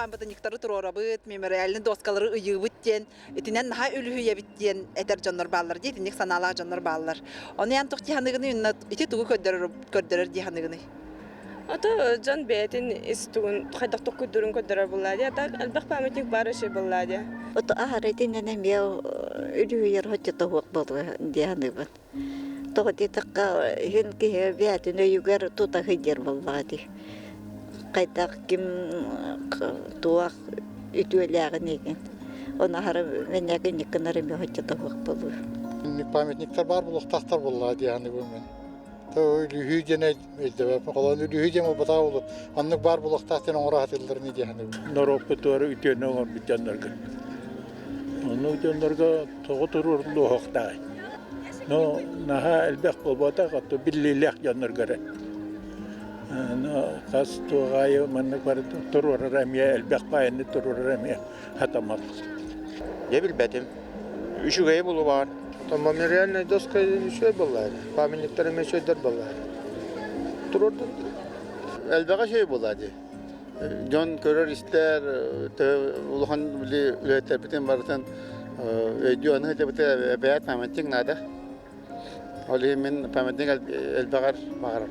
памятниктары турорабыт, мемориальный доскалары ыйыбыттен, этинен наха үлүхүйе биттен этер жоннор баллар, детинник санала жоннор баллар. Оны ян тук диханыгыны үнна ити тугу көддөрөр диханыгыны. Ата жан бетин истугун хайдактык көдөрүн көдөрөр буллади. Ата албак памятник бары şey буллади. Ото ахаретин нэмеу үлүйер хотчото хуак болу диханыбын. Тоғыти таққа хин кихе бәтін өйігер тута хидер боллади. Қайтақ ким туақ ütүөләгін еген. Оны ахары менәген никынарым хотчото хуак болу. Памятниктер бар булуктактар буллади яныбын. Үлүхүйдене эдебеп колон үлүхүйдеме бата болуп, аннык бар булуктактын оңратылдырны дияны. Норокпетөр үтөнө ор битеннерге. Onu döndürge toğu tururlu hoqtay. No naha elbek bolbata qatto billilek yanırgare. No qas toğayı mannak var tururaramiye elbek payını tururaramiye hatamak. Я билбетим. Үшүгэй болу бар. Там мемориальная доска еще была. Памятниктерим еще дер была. Турурду Элбега şey болады. Жон көрөр истер, улахан били үлөтер битен барытын өйдү аны хетебите бәят памятник нада. Олы мен памятник элбегар багар.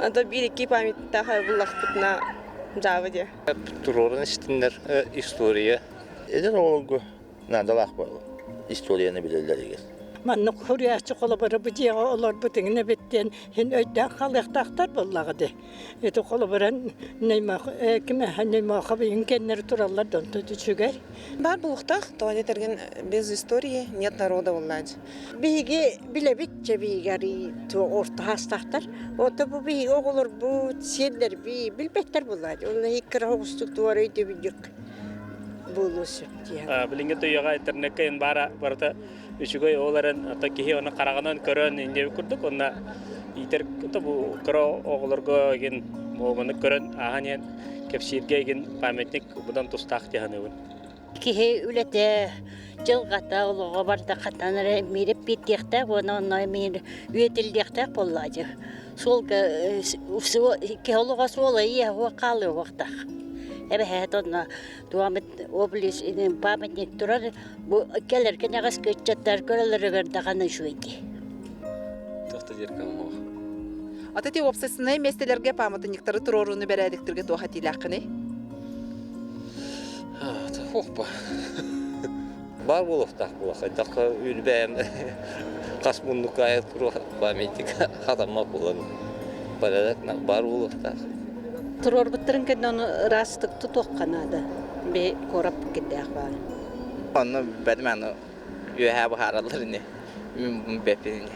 Ата bir-iki памятниктер буллахтына жабы де. Турорын истинler история. Edin olgu nadalak var. İstoriyani bilirler igen. Mannu huriyatçı kolabara bu diye olur bu tingen bitten hin öden xalaqtaqtar bollagıdı. Eto kolabaran neyma kime neyma xabin kenner turallar dontu düşüger. Бар булуктак, тони терген без истории нет народа буллади. Биги биле битче бигери то орта hastaqtar. Ото bu bihi oğulur bu senler bi bilbetler bolladı. Onu hikra hostuk duvar öydü bidik. Bulusup diye. Bilinge toyaga internetten barata üçügöy oğların ata kihi onu qaraganan körön inde kurduk ona iter bu kro oğullarga gen mogunu körön ahanyen kepsirge gen pametnik budan tustaq dihanыбын. Kihe ülete жылгата олого барда катаныр мирип биттекте оны мен үетилдекте боллажы. Солга кеолога сола ие калы вакта. Эбе хатона дуамет облис ин памятник турар бу келерге нагас көчөттөр көрөлөргөр даганы шуйти. Тоқта жеркам о. Атати опсесіне местелерге памятниктары туроруны бәрәдіктірге тоға тилақыны? Хоппа. Бар болуқтақ болақай. Таққа үлбәм қас мұндықайы тұру памятник қатамақ болан. Барадақ бар болуқтақ. Turor bitirin kendini rastlıkta toqqanadı. Be korap gidiyor var. Onu benim üye bu haralarını bepini.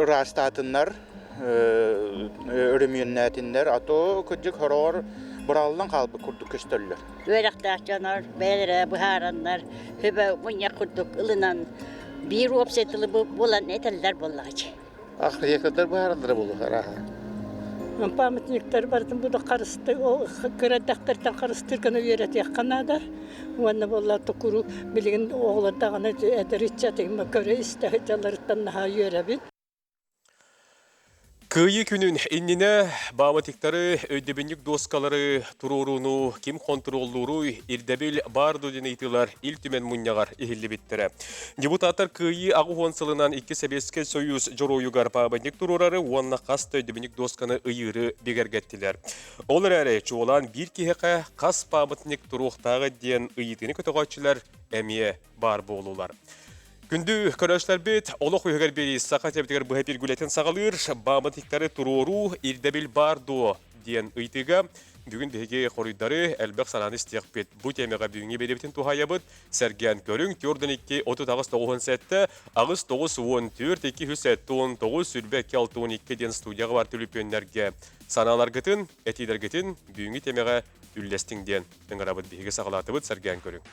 Rastatınlar, örümyönnetinler, ato küçük horor burallan kalbı kurduk köstörler. Öğrektaşlar, belere, buharanlar, hübe munya kurduk ılınan bir opsetili bulan eteller bollacı. Ahriye kadar bu haralara bulur. Памятниктер бардым буда карысты, о кырадактардан карыстырганы үйрөт якканада. Уанна болла токуру билген оглардаганы эдеричатыгы көрө истехжалардан наха үйрөбүн. Кыйы күнүн иннине памятниктары өйдөбүнүк доскалары туруруну ким контроллуру ирдебил барды денейтилар ил түмен муньягар ихиллибиттере. Депутаттар кыйы агухон сылынан 2 Советский Союз жороюгар памятник турурары уанна касты өйдөбүнүк досканы ыйыры бегергеттилер. Олар әрі чуолан бир кихеке кас памятник туруктагы ден ыйытыны көтөгөчүлөр эмие бар болулар. Күндү көрөшлөр бит, олох үйгөр бери сака тептегер бу хепир гүлетен сагалыр, памятниктары туруру ирдебил барду диен ыйтыга бүгүн беге коридары элбек сананы истек бит. Бу темага бүгүнгө беребитин тухаябыт, Серген көрүң 4-2 39-7 агыс 9-14 2-9 сүрбе 6-12 ден студияга бар түлүпөннөргө саналар гытын, этидер гытын бүгүнгө темага үллестиң ден тыңырабыт беге сагалатыбыт Серген көрүң.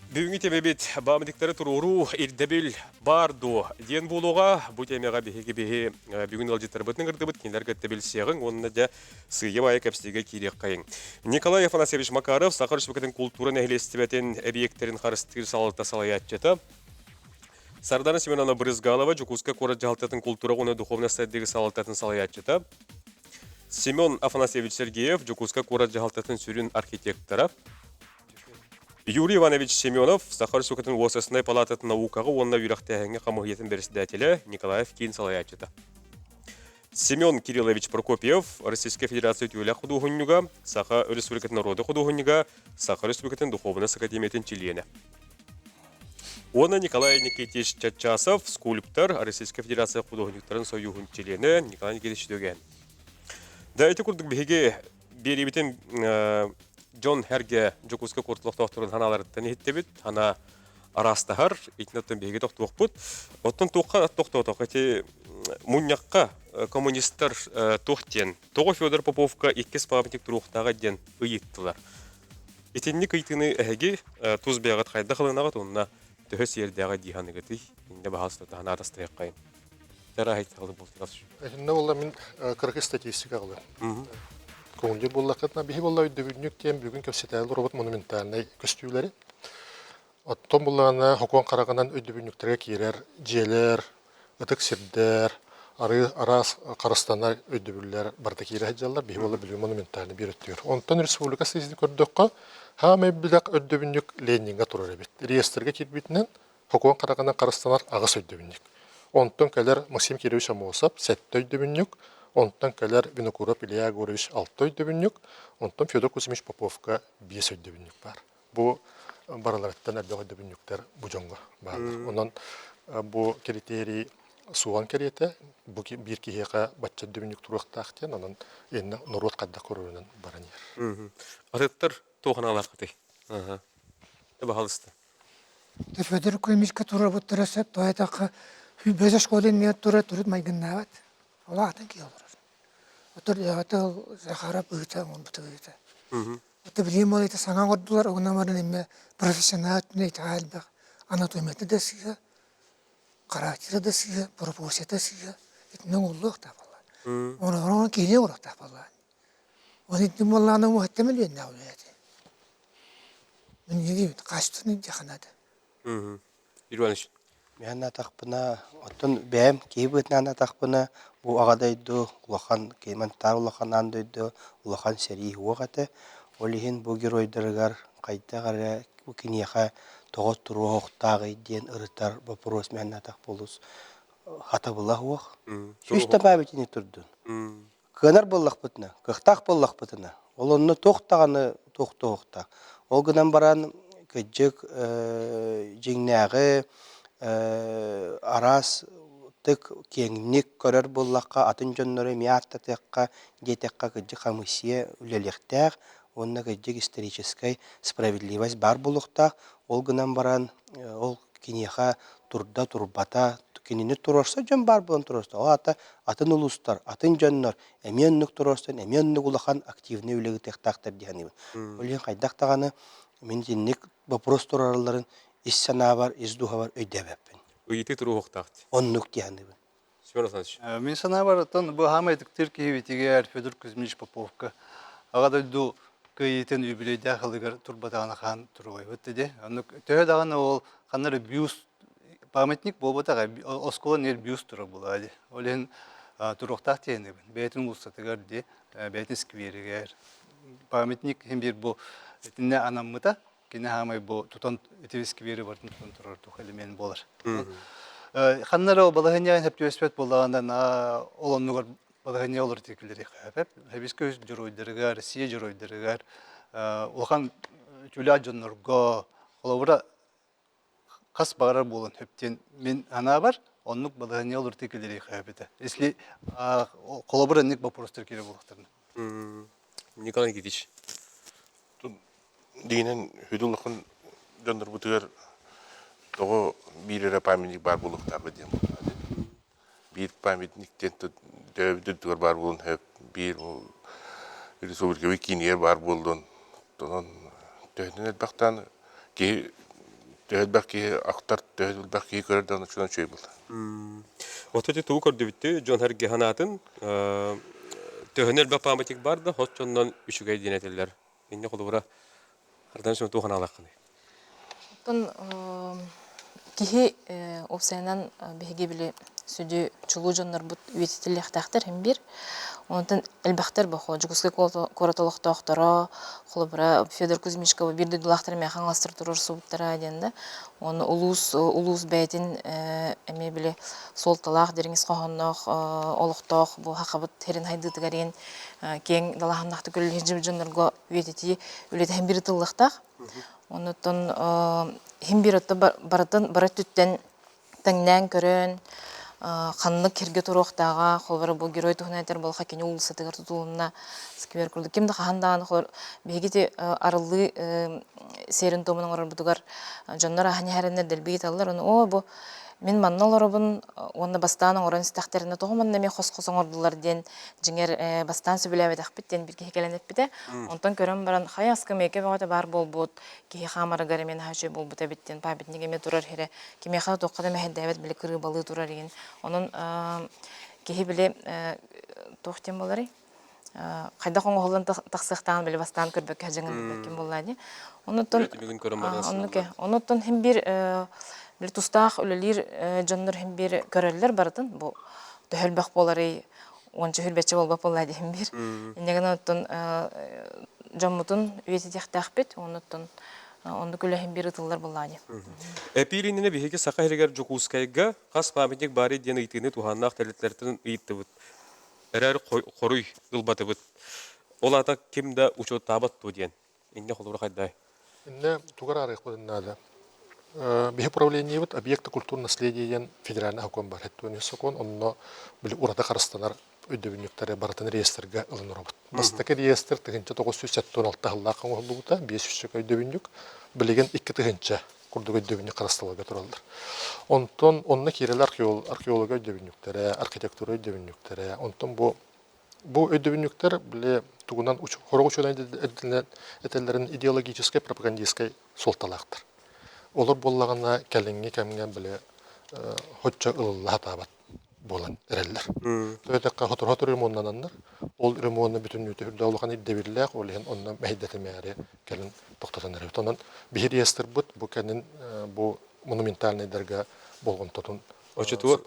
Бүгінгі темебет памятниктары туруру ирдебил барду ден болуға бу темеға беге бүгін алжеттар бұтның ырдыбыт кенлерге тебел сегің, онына да сүйе байы кәпстеге керек қайын. Николай Афанасьевич Макаров Сахар Республикатын культура нәхілестібетін объекттерін қарыстыр салыта салаятчыты. Сардана Семеновна Брызгалова, Жукуска Кора Жалтатын культура уна духовная саддегі салататын салаячыта. Семен Афанасьевич Сергеев, Жукуска Кора Жалтатын сүрін архитектора. Юрий Иванович Семенов, Сахар Сукатын Уосасынай палататын наукаға онна үйрақтайыңы қамығетін берісдәтелі Николаев кейін салаячыта. Семен Кириллович Прокопьев, Российская Федерация тюля художника, Саха Республикатын народа художника, Саха Республикатын духовная академиятын члены. Она Николай Никитич Чачасов, скульптор, Российская Федерация художниктарын союзын члены Николай Никитич Дөген. Да, эти курдык беге беребитен Джон Херге Жукуска куртлық тоқтырын ханаларыттан еттебет, хана арастахар, итінаттан беге тоқтуық бұд. Оттан тоққа тоқтуық, әте мұньяққа коммунистар тоқтен. Тоғы Федор Поповка иккес памятник тұруқтаға ден ұйыттылар. Етеннік ұйтыны әге тұз бәғат қайда қылынағат, онына төһөс ердәгә диһаныгыты инде баһаста тана дастайык кайын. Тара айтылды бултыгас. Эһинне болла мин кыргыз статистика кылды. Көңүлдүр болла кытна бихи болла өйдөбүнүк тем бүгүн көпсетәл робот монументальный көстүләре. Оттон буллана хокон караганан өйдөбүнүктөргө кирер, желер, ытык сирдер, арас карастанар өйдөбүлләр барда кирер жаллар бихи болла бүгүн монументальный бир өттөр. Онтон республика статистика көрдөккө Хаме билек өйдөбүнүк Ленинга турар эбит. Реестрге кирбитинен хокон караганан карастанар агыс өйдөбүнүк. Онтон келер Максим Кириллович Амосов сетте өйдөбүнүк. Онтон келер Винокуров Илья Егорович алты өйдөбүнүк. Онтон Федор Кузьмич Поповка 5 өйдөбүнүк бар. Бу баралардан әлбәт өйдөбүнүктер бу жоңго бар. Онон бу критерий суган керете бу бир киһига батча өйдөбүнүк туруктактан анан энне норот кадда көрүнөн баранер. Атыттар тоғаналар қытай. Эбі халысты. Федор Кузьмич тура буттыраса тоятакка безеш колен не тура турут майгыннават. Ола атын ки олор. Отор ята Захара быта он бутыйта. Ото билим олайта саңа годдулар огнамарын эме профессионал не таалбак анатомияты да сия каратира да сия пропорция да сия этнен уллук та бала. Оны келе урак та бала. Оны димолланы мухаттамел нәүләте. Мен еге каштыны жаханады. Ирваныч. Мен атақпына, оттон бәм кейбетнан атақпына, бу ағадайды, улахан, кеймантар улахан андайды, улахан сәрей уағаты, олихин бу геройдырығар, қайдағары, бу кенеға тоғыз тұру оқтағы ден ұрытар, вопрос мен атақ болыз, хата бұлақ уақ. Шүшті бәбетіне тұрдың. Көнар боллақ бұтына, қықтақ боллақ бұтына, ол оны тоқтағаны тоқты. Ол гынан баран көджік жеңнәғы арас тік кеңнік көрер боллаққа, атын жоннары миатта текқа, детекқа көджік хамысия үлелектәқ, онына көджік историческай справедливость бар болуқтақ, ол гынан баран ол кенеға турда турбата, кенені турарса жон бар болын турарса, ол атын ұлыстар, атын жоннар, әменнік турарсан, әменнік улахан активны үлегі тектақтар дейінебін. Олен қайдақтағаны мен зеннік вопрос турарларын иссана бар, издуға бар өйдәбәппін. Өйті тұру оқтақты. Оннық дейінебін. Семен Асанович. Мен сана бар, бұл хамайдық түркі ебетігер Федор Кузьмич Поповка. Ағада ду көйетен юбилейді ақылығар турбатағаны қан тұруғай өтті. Төхед ағаны ол қанары бюст памятник болбатаға оскола нер бюст тұры болады. Олен тұруқтақ дейінебін. Бәйтін ұлсатығар де, бәйтін скверігер. Памятник hem bir bu etine anamıda gene hamay bu tutan etiviski veri var tutan turur tuh elemen bolar. Xanlara o balahanya hep gösbet bolağında olanlar balahanya olur tekilleri hep hebiske juroydergar Россия juroydergar oğan tüla jonnorgo olavura kas bağırar bolun hepten men ana var onluk balahanya olur tekilleri hep de. Esli kolaboranik baporostur kere bolaktarını. Николай Никитич. Дегенен хөдөлөкөн жондар бутугар того бирere памятник бар булуктагы дем. Бир памятниктен дөдүгөр бар булун хеп бир республика викинер бар булдун. Тонон дөдүнө бактан ки дөдбаки актар дөдбаки көрдөн чөөн чөй булду. Ототе туу көрдөбүттү Жон Херге ханатын Төхөнер бә памятник бар да, хотчоннан үшігай денетелер. Инне қолы бұра, қардан сөм туған алаққаны. Тон кихи опсайнан беге биле сүдү чулуу жоннор бут үетителяхтахтар хем бир. Онтан элбахтар бахо жугуске коратолохтохторо, холобра Федор Кузьмичкова бирди дулахтар механластыр турur субтара дегенде. Оны улус бәйтин эме биле сол талах дереңиз кохоннох олохтох бу хакабыт терин хайдытыгарен кең далаханнахты көлле жоннорго үетити үлете хем бир тыллыктах. Онтон хем бир баратын бараттыттан таңнан көрөн ханны керге турохтага холбара бу герой тухнатер бол хакени улсатыгар тутулунна сквер курду кимди хандан хор бегите арылы серин томунун орбутугар жоннор ахани хареннер делбейт аллар о бу мен манналарыбын онна бастаның оран стахтерне тогоман неме хос-хосоң ордулар ден жиңер бастан сөбүлөбөт акбиттен бирге хекеленет бите онтон көрөм баран хаяска меке багата бар болбут ки хамара гаре мен хачы болбут биттен пабитниге ме турар хере киме ха токкада ме хедебет биле кыры балы турар ген онун ки биле тохтем болары кайда коңго холдан таксыктан биле бастан көрбөк хажыңын ким боллады онутон хем бир бир тустах өлелер жоннор хем бир көрөллөр бардын бу төхөлбөк болары онча хүрбече болбоп боллады хем бир инеген оттон жоммутун үети тахтахбет онутон онду күлө хем бир ытыллар боллады Эпилинине биһиге сака херегер жукускайга кас памятник бары ден ыйтыны туханнак телетлердин ыйттыбыт эрер коруй ылбатыбыт ол ата кимде учут табат ту ден инне холура кайдай инне тугар арык булнада бихи управление вот объекты культурного наследия федеральный хаком бар хеттуни сокон онно били урада карастанар өдөбүнүктөрү бартын реестрге алынырбыт бастаки реестр тыгынча 976 таллакын олдута 500 өдөбүнүк билеген 2 тыгынча курдук өдөбүнүк карасталга туралдар онтон онны кирел археолог өдөбүнүктөрү архитектура өдөбүнүктөрү онтон бу өдөбүнүктөр биле тугунан хорогучудан этелерин идеологической пропагандистской солталактар олар боллагана калеңге кемген биле хотча ылла табат болан эреллер. Төтөккө хотор ремонтнанандар. Ол ремонтны бүтүн үтүрдө улган идебирлек, ол ен онна мәйдәте мәре келин токтотандар. Тонан бир реестр бут бу кенин бу монументальный дәргә болгон тотун. Очутур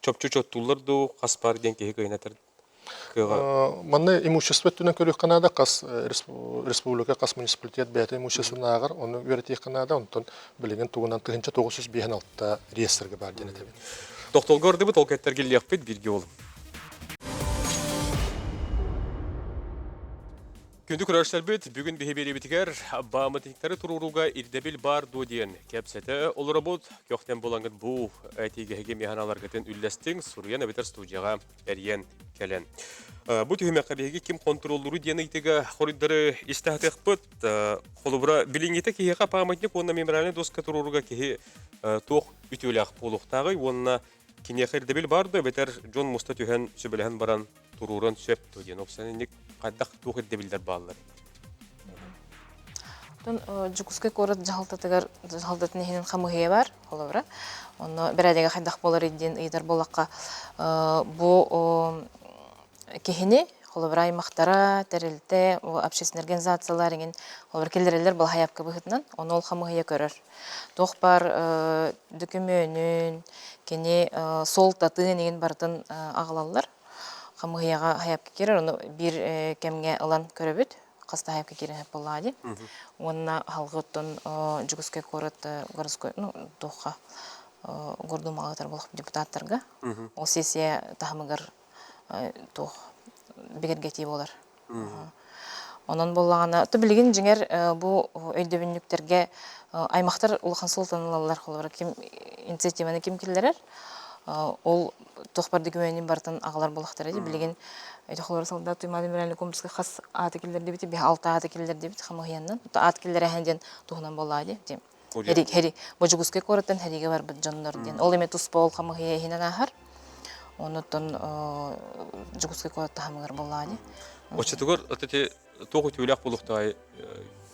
чопчучоттулар ду каспар ден кеге кыйнатыр. Манны имущество түнен көрүк Канада кас республика кас муниципалитет бәйте имуществоны агар, оны өйрәтек Канада, онтон билеген тугунан 996 реестрге бар ден этебит. Тоқтолгор дебит ол кеттерге лияқпет бирге олым. Күнді көрәштер бет, бүгін бейбері бітігер, бамытықтары тұруруға ирдебіл бар додиен. Кәпсеті ол робот, көқтен болаңын бұл әтегеге механалар кетін үлләстің, Суриян әбетер студияға әрген кәлен. Бұл түйімеққа бейге кем контроллуру дені итігі қориддары істәхтек бұд, қолыбыра біліңеті кейеға памытник, онына меморальный доска тұруруға кейі тоқ үтіліғ болуқтағы, онына кинехер дебил барды бетер Джон Муста түйен сөбелеген баран туруран сөп төген опсанник каддак тух дебилдер баллар. Тон жукускай корот жалтатыгар жалтатын хинен хамыгыя бар, холобра. Оны берадеге каддак болар иден ыйдар болакка бу кехине холобра аймактара терилте общественный организациялар деген холобра келдерелер бол хаябка быхытынан, оны ол хамыгыя көрөр. Тох бар документүн кене сол татын деген бартын ағылалар. Хамыгыяға хаябка керер, оны бир кемге ылан көрөбүт, каста хаябка керен хеп болады. Онна халгыттын жүгүскө корот городской, тоха гордум агатар болуп депутаттарга. Ол сессия тахмыгар тох бегергети болар. Онон боллагана то билген жиңер бу өйдөбүнүктерге аймактар улахан султаналар холор ким инициативаны ким килдерер. Ол тохпарды көөнүн бартын агалар болактар эди билген холор салда туймады мирали комплекске хас атыкилдер дебити 6 атыкилдер дебит хамыяндан атыкилдер хенден тухнан болады дем. Хери божугуске коротан хериге бар жоннор ден. Ол эме туспол хамыя хинен ахар. Онутон жугуске коротта хамыгар болады. Очетугор отете тоғы түйілек болуқтай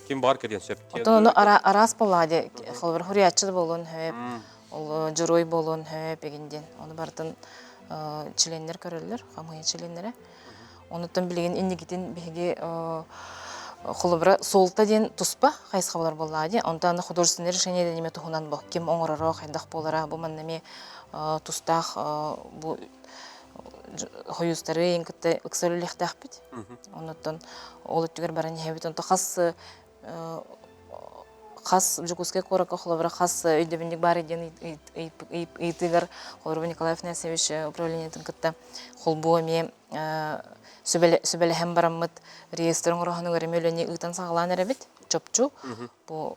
кем бар керен сөпте? Отон арас болады. Холбар хуриятчы болуын хөп, ол жұрой болуын хөп егінден. Оны бартын членлер көрілер, хамыя членлері. Онуттан білеген иннегетін беге холобра солта ден туспа хайсқа болар боллади. Онтан художественное решение дене тухунан бо. Ким оңороро хайдах болара бу маннами тустах бу хоюстары инкте ыксөлүлехтах бит. Онтон ол түгөр баран хебит онто хас Жукуске корака холобра хас өйдөбүндүк бар иден ыйтыгар Холобра Николаев Насевич управление тынкытта холбуоме сөбелеһем бараммыт реестрын ороханы көрөмөлөне ыйтан сагалан эребит чопчу бу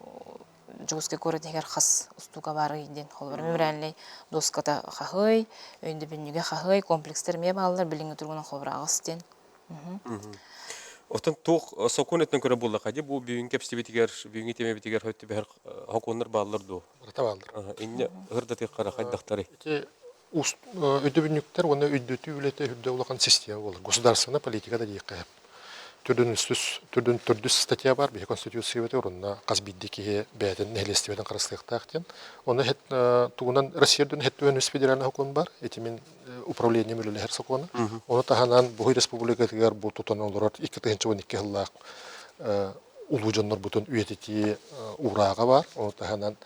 Жукуске кора дегер хас устуга бар иден Холобра мемориальный доската хахый өйдөбүндүгө хахый комплекстер ме баалар билиңи тургунан Холобра агыстен. Отан тух соконеттен көрө булла кади бу бүгүн кепстибитигер бүгүн темебитигер хөттү бер хоконнор баалар ду. Табалдар. Инне хырдаты кара хайдактары. Өдөбүннүктер оны өйдөтүү үлете хүрдө улакан система болот. Государственная политика да дейкка. Түрдүн статья бар, бе конституция бете орунна казбиддики бетен нелестибеден карастыктактен. Оны хет тугунан Россиядын хеттүн федеральный хокон бар, этимин управление мүлөле хер сокона. Оны таханан бу республикатыгар бу тутануулар 2012 жыллак улуу жоннор бутун үйетити урага бар. Оны таханан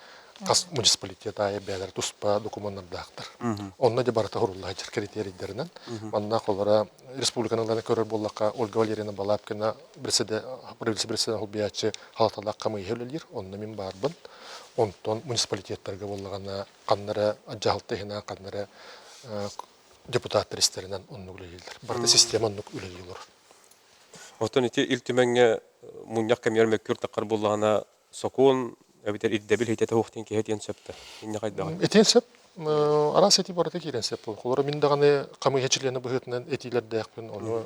кас муниципалитет ай бәләр туспа документтардактыр. Онна да барта хорулла жер критерийлеринен. Манна колора республиканың көрөр боллакка Ольга Валерьевна Балапкина председатель хоббиячы халаталак камы хелелер. Онна мен барбын. Онтон муниципалитеттерге боллагана каннары ажалтыгына каннары депутаттар истеринен онну үлелер. Барта системаны үлелер. Отон ити илтимеңе муньяк камер меккүр такар боллагана сокон Әбитер иддәбил хейтәте хуқтен кехет енсепті. Инне қайдағы? Етенсеп, арас еті барыты керенсеп бұл. Қолары мен дағаны қамы хетчілені бұғытынан етейлерді яқпын, оны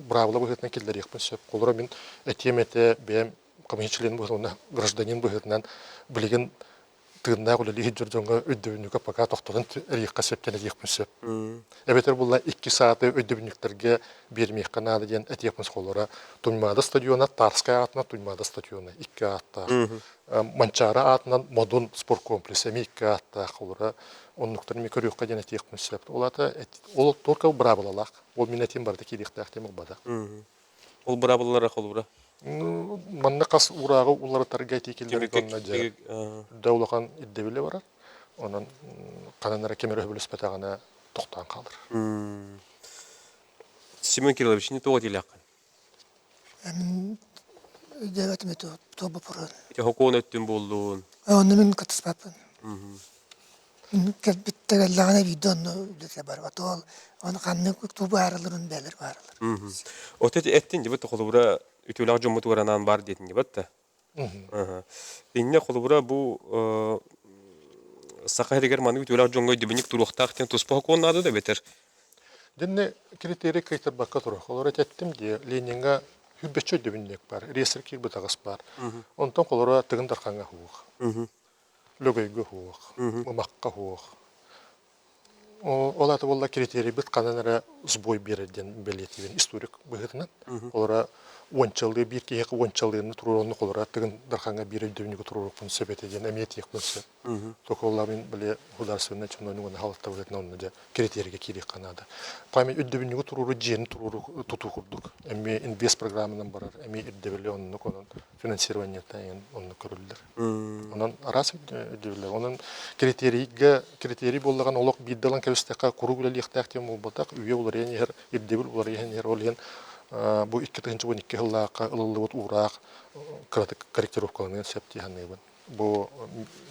бравылы бұғытынан келдер яқпын сөп. Қолары мен әтем әті бәйім қамы хетчілені бұғытынан, гражданин бұғытынан білеген тыгынна кулали хиджор жонга өйдөбүнүккө пока токтодон эрикка сөптен этиекпин сөп. Эбетер булла 2 сааты өйдөбүнүктөргө бермек канады ден этиекпин сколора. Туньмада стадиона, Тарская атына Туньмада стадиона 2 атта. Манчара атынан Модун спорт комплекси 2 атта колора. Оннуктар ми көрөккө ден этиекпин сөп. Олата ол только брабалалак. Ол минетин барды кидиктак тем бада. Ол брабалалар колора. Манна кас урагы улары таргайты келдер конна жер. Даулахан иддебиле барар. Онан кананара кемер өбүлүс патагана токтан калдыр. Семен Кириллович не то делякан. Девет мето тоба порон. Те хокон өттүн болдун. Оны мен катыспапын. Кел биттегеллагана видеону десе бар. Атол аны канны туба араларын белер баралар. Отет эттин деп толура ütülak jomut varanan bar dedin gibi hatta. Inne kolubura bu sakayriger manu ütülak jongoy dibinik turuqtaqten tuspa konnadı da beter. Denne kriteri kaytar bakka turuq. Olara tettim diye Leninga hübbeçö dibinik bar. Reser kir butağas bar. Ondan kolora tığın darkanga huq. Lögöygü huq. Makka huq. Олаты болла критерий бит кананара сбой берден белетивен историк быгытынан. Олара ончалды бир кеек ончалдыны туруны колора тыгын дарханга бирөйдөнүгө турурукпун себетеден эмиет екпенсе. Токолламын биле государственный чиновник халыкта болетен онда да критерийге кирек канада. Память өддөбүнүгө туруру жен туруру туту курдук. Эми инвест программанын барар. Эми өддөбүлө онну конун финансирование тайын онну көрүлдүр. Онун арасы өддөбүлө. Онун критерий боллаган олок биддалан кебистека куругуле лихтактем болбатак үйө болор энер өддөбүл болор энер олен bu 2012 yıllarda ılılıbıt uğraq korrektirovkalarının septi hanıbın. Bu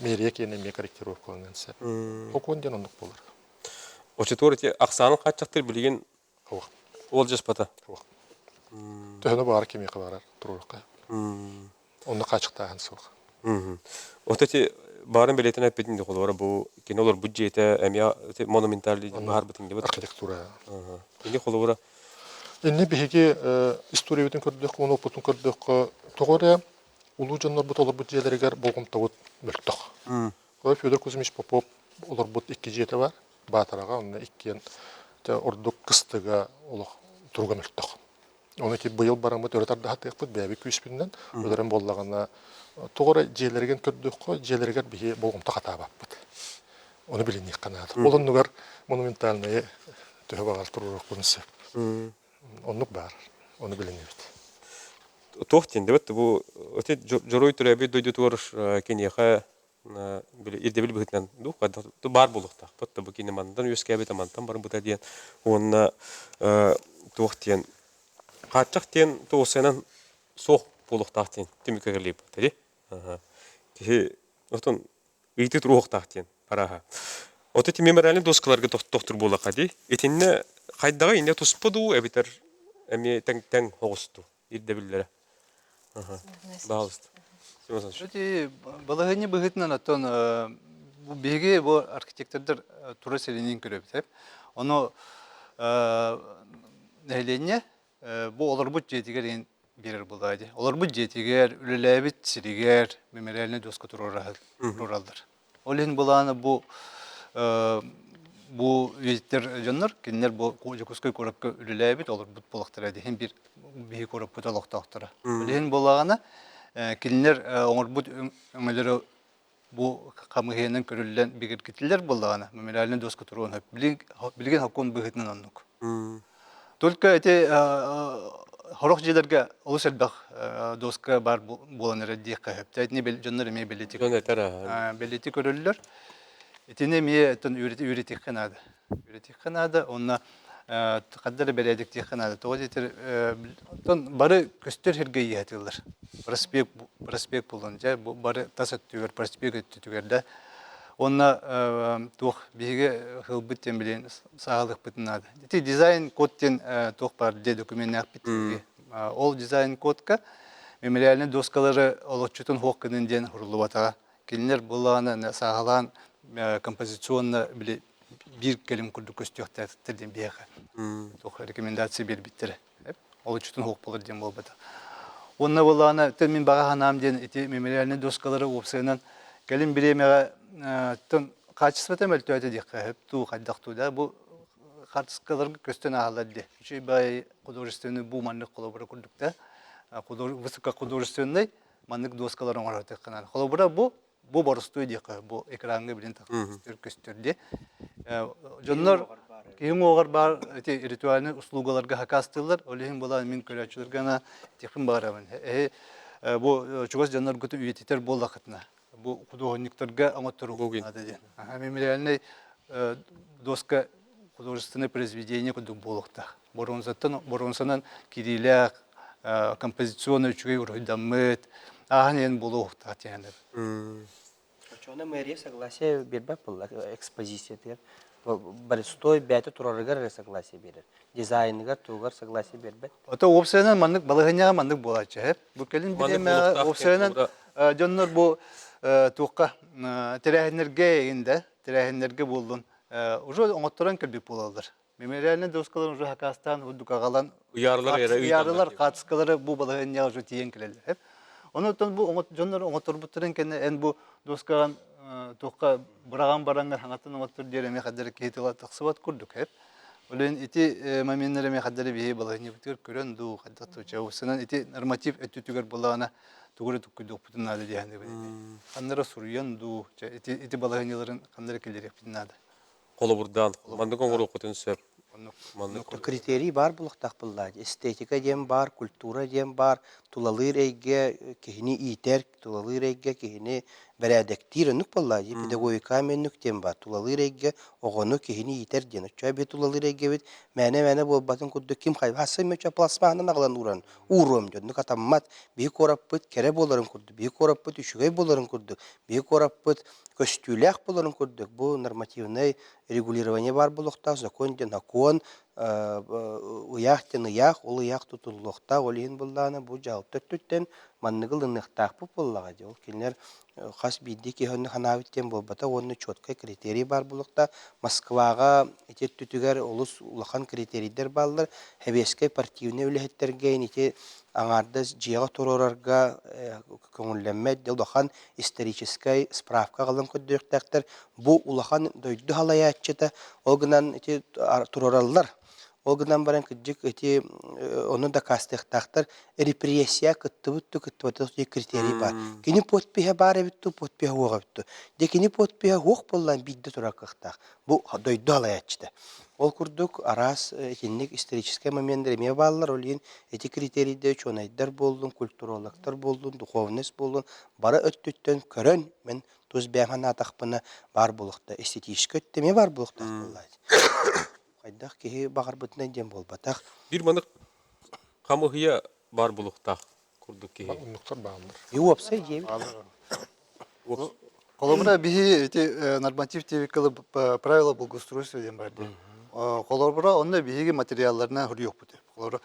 meriye kendine korrektirovkalarının sep. O konudan onluk bulur. O çetoriti aksanın kaçaktır bilgin ol jaspata. Töhünü bağır kemi kıvarar tururqa. Onu kaçıqtağın soğuk. O teti barın biletin hepedin de kolora bu kinolar budjete emya monumentalli harbitin gibi. Arkitektura. İndi kolora Enne bihege история бүтүн көрдүк, оны опытын көрдүк. Тогора улуу жандар бут олар бут жерлерге болгом табыт мөлтөк. Ой Федор Кузьмич Попов олар бут 2 жете бар. Батырага оны 2 ордук кыстыга олар турга мөлтөк. Оны ки быйыл барамы төрөтарда хатык бут бәби күспүндөн оларын боллагана тогора жерлерге көрдүк, жерлерге бихе болгом таката баппыт. Оны билиник канат. Олоннугар монументальный төбөгөр турук бунсы. Onluk var. Onu bilinir. тохтин дебет бу өте жорой түрәби дойду туарыш кенеха били ирдебил битнен ду када бар булукта. Потта бу кинемандан үскәбе тамантан бар бута диен. Онна тохтин качактен тосенан сох булуктактен тимикерлеп тери. Ки отон ити туруктактен параха. Отети мемориальный доскаларга тохтур була кади. Этинне кайдага инде туспуду эбитер эми тең хогусту ирдебиллере. Балыст. Шути балагыны быгытнан аттан бу беге бу архитектордор тура селенин көрөп деп. Оны нәлене бу олар бу жетигер берер булды. Олар бу жетигер үлелебит сиригер мемориальный доска туралдар. Олен буланы бу үеттер жаннар кинер бу жокускай корапка үлелебит олар бут булактыр ди. Hem bir беге корапка талактактыра. Олен булагана кинер оңор бут өмөлөрү бу камыгенен көрүлгөн бигер китилер булагана мемориальный доска турууну билген хакун быгытнан аннук. Только эти хорох жедерге олус элбах доска бар боланыр ди кайып. Тайтни бел жаннар эме белети. Белети көрүлөр. Этине ме тон үйрөтүк канада. Үйрөтүк канада онна каддар беледик ди канада. Тоодитер тон бары көстөр херге ятылар. Проспект болонжа бары тасаттыгер проспект өттүгерде. Онна тух биге хылбыттен билен сагалык бытынады. Эти дизайн кодтен тух бар де документнак битиги. Ол дизайн кодка мемориальный доскалары олочутун хоккынын ден хурулуп атага. Келинер буланы сагалан композиционно биле бир келим курдук көстөктөрдөн бияга. Тух рекомендация бербиттер. Олочутун хок болор ден болбата. Онна буланы термин бага ханам ден эти мемориальный доскалары опсынан келим биремега тон качество темелтөтө дикка ту каддактуда бу картскаларга көстөн алады. Үчүй бай художественный бу маннык колобура курдукта. Высокохудожественный маннык доскаларын оратып канат. Колобура бу борстуй дикка бу экранга билен такыр көстөрдө. Жоннор кийин огар бар эти ритуальный услугаларга хакастылар. Олehen була мен көрөчүлөргө техим барамын. Бу чугас жоннор көтү үйетитер болдакытна. Бу художниктерге аматуру надо ден. Мемориальный доска художественное произведение кудук болукта. Боронсанан кирилля композиционный чугай урдамыт ахнен болукта тянер. Чона мэрия согласие бербеп булла экспозициятер. Барыстой бәте турарыгар согласие берер. Дизайнга тугар согласие бербет. Ото опсенен маннык балыгыня маннык болачы. Бу келин биреме опсенен жоннор бу туққа терәһеннәргә инде терәһеннәргә булдын. Уже оңоттыран кирбек булалар. Мемориальный доскалар уже Хакастан удукагалан уярлар катыскалары бу балыгыня уже тиен келелер. Онотон бу жоннор оңоттыр буттырын кене эн бу доскаган туққа бураган барангар хаңатын оңоттыр дереме хадыр кетила таксыбат курдук хеп. Олен ити моменттерме хадыр бие балыгыня бутер көрөн ду хаддату чаусынан ити норматив өттүгөр булана тугуру tukkudu putunada diyende böyle. Kanlara soruyan du, iti balağınyaların kanlara kelleri putunada. Kolu buradan, mandı konguru kutun söp. Kriteri var buluktak bulladı. Estetika diyem var, kultura diyem var. Tulalır ege, kehini iter, tulalır ege, kehini beredektir nuk bulladı. Pedagogika menük diyem var. Tulalır ege, oğunu kehini iter diyen. Çay bir tulalır ege bit. Mene bu batın kudu kim kayıp. Hasay meçe plasmanı nağlan uğran. Uğrum diyor. Nuk atammat. Bir korapıt kere boların kurdu. Bir korapıt üşügey boların kurdu. Bir korapıt köstülek boların kurdu. Bu normativne регулирование бар булукта, законден закон, уяхтен уях, ол уях тутуллукта, олин булданы бу жалып төттүттен манныгылыныктак буллага ди. Ол кинер хас бидди ки хонны ханавиттен болбата, онны чёткай критерий бар булукта. Москвага этет түтүгөр улус улахан критерийдер балдар. Хебескей партийный үлехеттерге ити аңарды жига турорарга көңүллөнмөт дылдахан исторический справка кылын көддөктөр. Бу улахан дойду халаячыта, огынан ити турораллар. Огынан баран кыджык ити оны да кастыктактар репрессия кыттыбытту критерий бар. Кини подпиха бар битту, подпиха ога битту. Де кини подпиха ог боллан бидде туракактак. Бу дойду халаячыта. Ол курдук арас хинник исторический момент эме баллар олин эти критерийде чонайдар болдун, культурологтар болдун, духовность болдун, бара өттүттөн көрөн мен туз бәман атакпына бар булыкта эстетический өттеме бар булыкта боллайды. Кайдак ки багар бутнай дем болбатак. Бир манык камыгыя бар булукта курдук ки. Оннуктар баалар. Юопсай жеби. Колобра бихи эти нормативтивы правила благоустройства дем бар. Колобра онда бихиги материалларына хурьёк бут. Колобра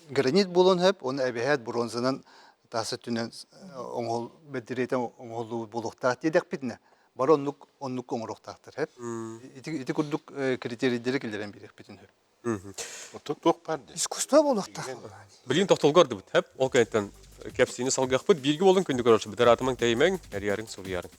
гранит болон хеп, оны әбәһәт бронзанан тасы түнен оңол бедиретен оңолу булукта дедек битне. Бар оннук оңороктактыр хеп. Ити курдук критерийлери келерен бирек битин хеп. Тук барды. Искусство булукта. Билин токтолгорды бит хеп. Ол кенттен кепсини салгак бит бирги болун күндү көрөчү. Битер атымың теймең, әрярың сулярың.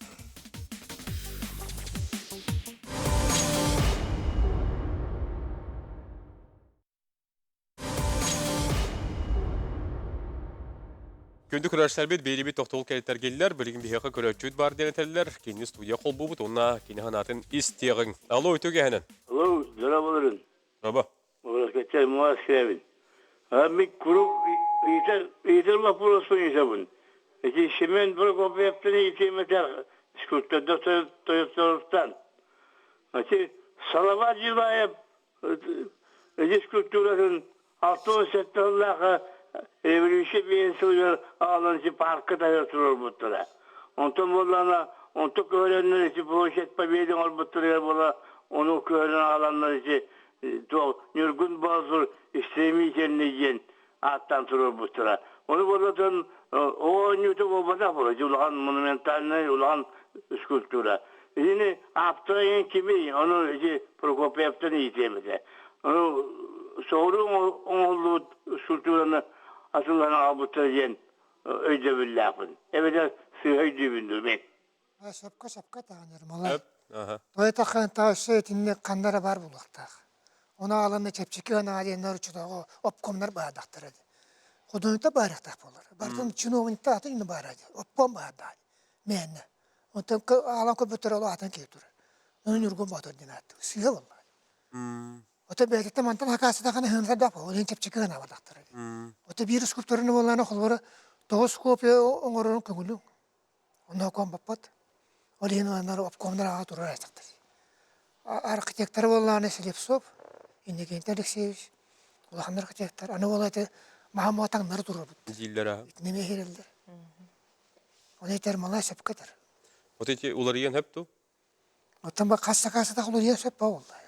Күндү көрөчүлөр бит бери бит токтол келеттер келдилер. Билигин бихека көрөчүт бар денетелер. Кини студия кол бубут, онна кини ханатын истегин. Алло, өтөгө ханан. Алло, здравствуйте. Раба. Здравствуйте, Москве. Ми круг идер вопрос унизабын. Эти семен бір копияптан итеметер скульптурда тояттан. Эти Салават Жилаев эти скульптуратын 67-лағы революция бейінсілер аланчы паркы да тұрыр бұттыра. Онтан болана, онты көренler эти площадь победы ол бұттыры бола, оны көрен аланlar эти Нürgün bazı istemeyeceğini attan turur bu sıra. Onu buradan o nütü obada bulacak. Ulan monumentalne, ulan skulptura. Yine aptayın kimi onu Prokopiev'den itemedi. Onu sonra onu skulpturanı asıllarına abutacaksın ödebilirler. Evet, sığay dübündür ben. Şapka tanırım. Allah. Aha. Toyota kanta şeytinne kandara var bulakta. Ona alanda çepçiki ona aliyenler uçuda o opkomlar bağdaktırdı. Kodunta bağraktak bolar. Bardan çinovun tahtı yine bağradı. Opkom bağdadı. Menne. Ondan alan köpütür ola atan keytur. Onun yurgun bağdır dinattı. Sihe vallahi. Ota belki mantan hakası da kana hınsa da olin çepçiki ona bağdaktırdı. Ota bir skulptörünü bollana kolları doğus kopya onurun köngülü. Onda okom bapat. Olin onlar opkomlar ağa durur ayaktır. Arkitektor bollana silip sop. İndeki Alexeyevich, ulan arkitektor, ana olaydı Mahmutanlar durur. Diller ha. Ne mehirler. Onu yeter malay sepkadır. O teki ulariyen hep tu. Otan bak kasa da ulariyen seppa vallahi.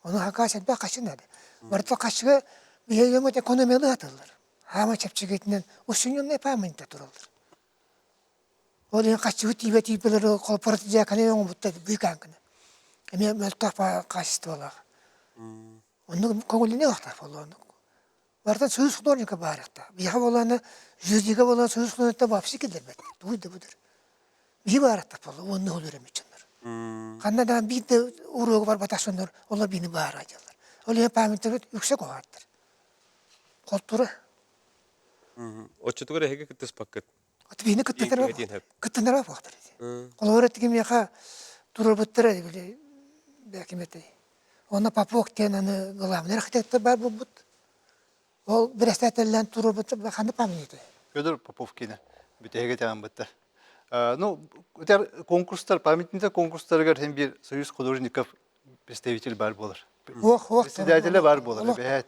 Onu hakikaten bak kaçın dedi. Vardı kaçı bir yemek ekonomili atılır. Ama çepçiketinden usunun ne paymente durulur. Olin kaçı tibeler korporatif kanyon butta büyük ankını. Emi meltapa kaçtı vallahi. Onun konuline vakti falan. Vardı söz kullanıcı bağırdı. Bir havalanı yüzüge olan söz kullanıcı vapsi gider bet. Duydu budur. Bir bağırdı falan. Onun olur emicinler. Kanada bir de uğruğu var batasyonlar. Onlar beni bağıracaklar. Öyle paymentler yüksek olardır. Kulturu. O çatıgara hege kıtıs paket. Ot beni kıttanlar var baktır. Koloretikim yaka durur buttura bile belki mete. Ona papuk tenanı gılamlar arkitektor var bu but. O biraz tatlılan turur but bakanda pamiydi. Федор Попов kine. Bütege tamam bitti. Ну, это конкурстар, памятница конкурстарга hem bir Союз художников представитель бар болар. Председатель бар болар. Evet.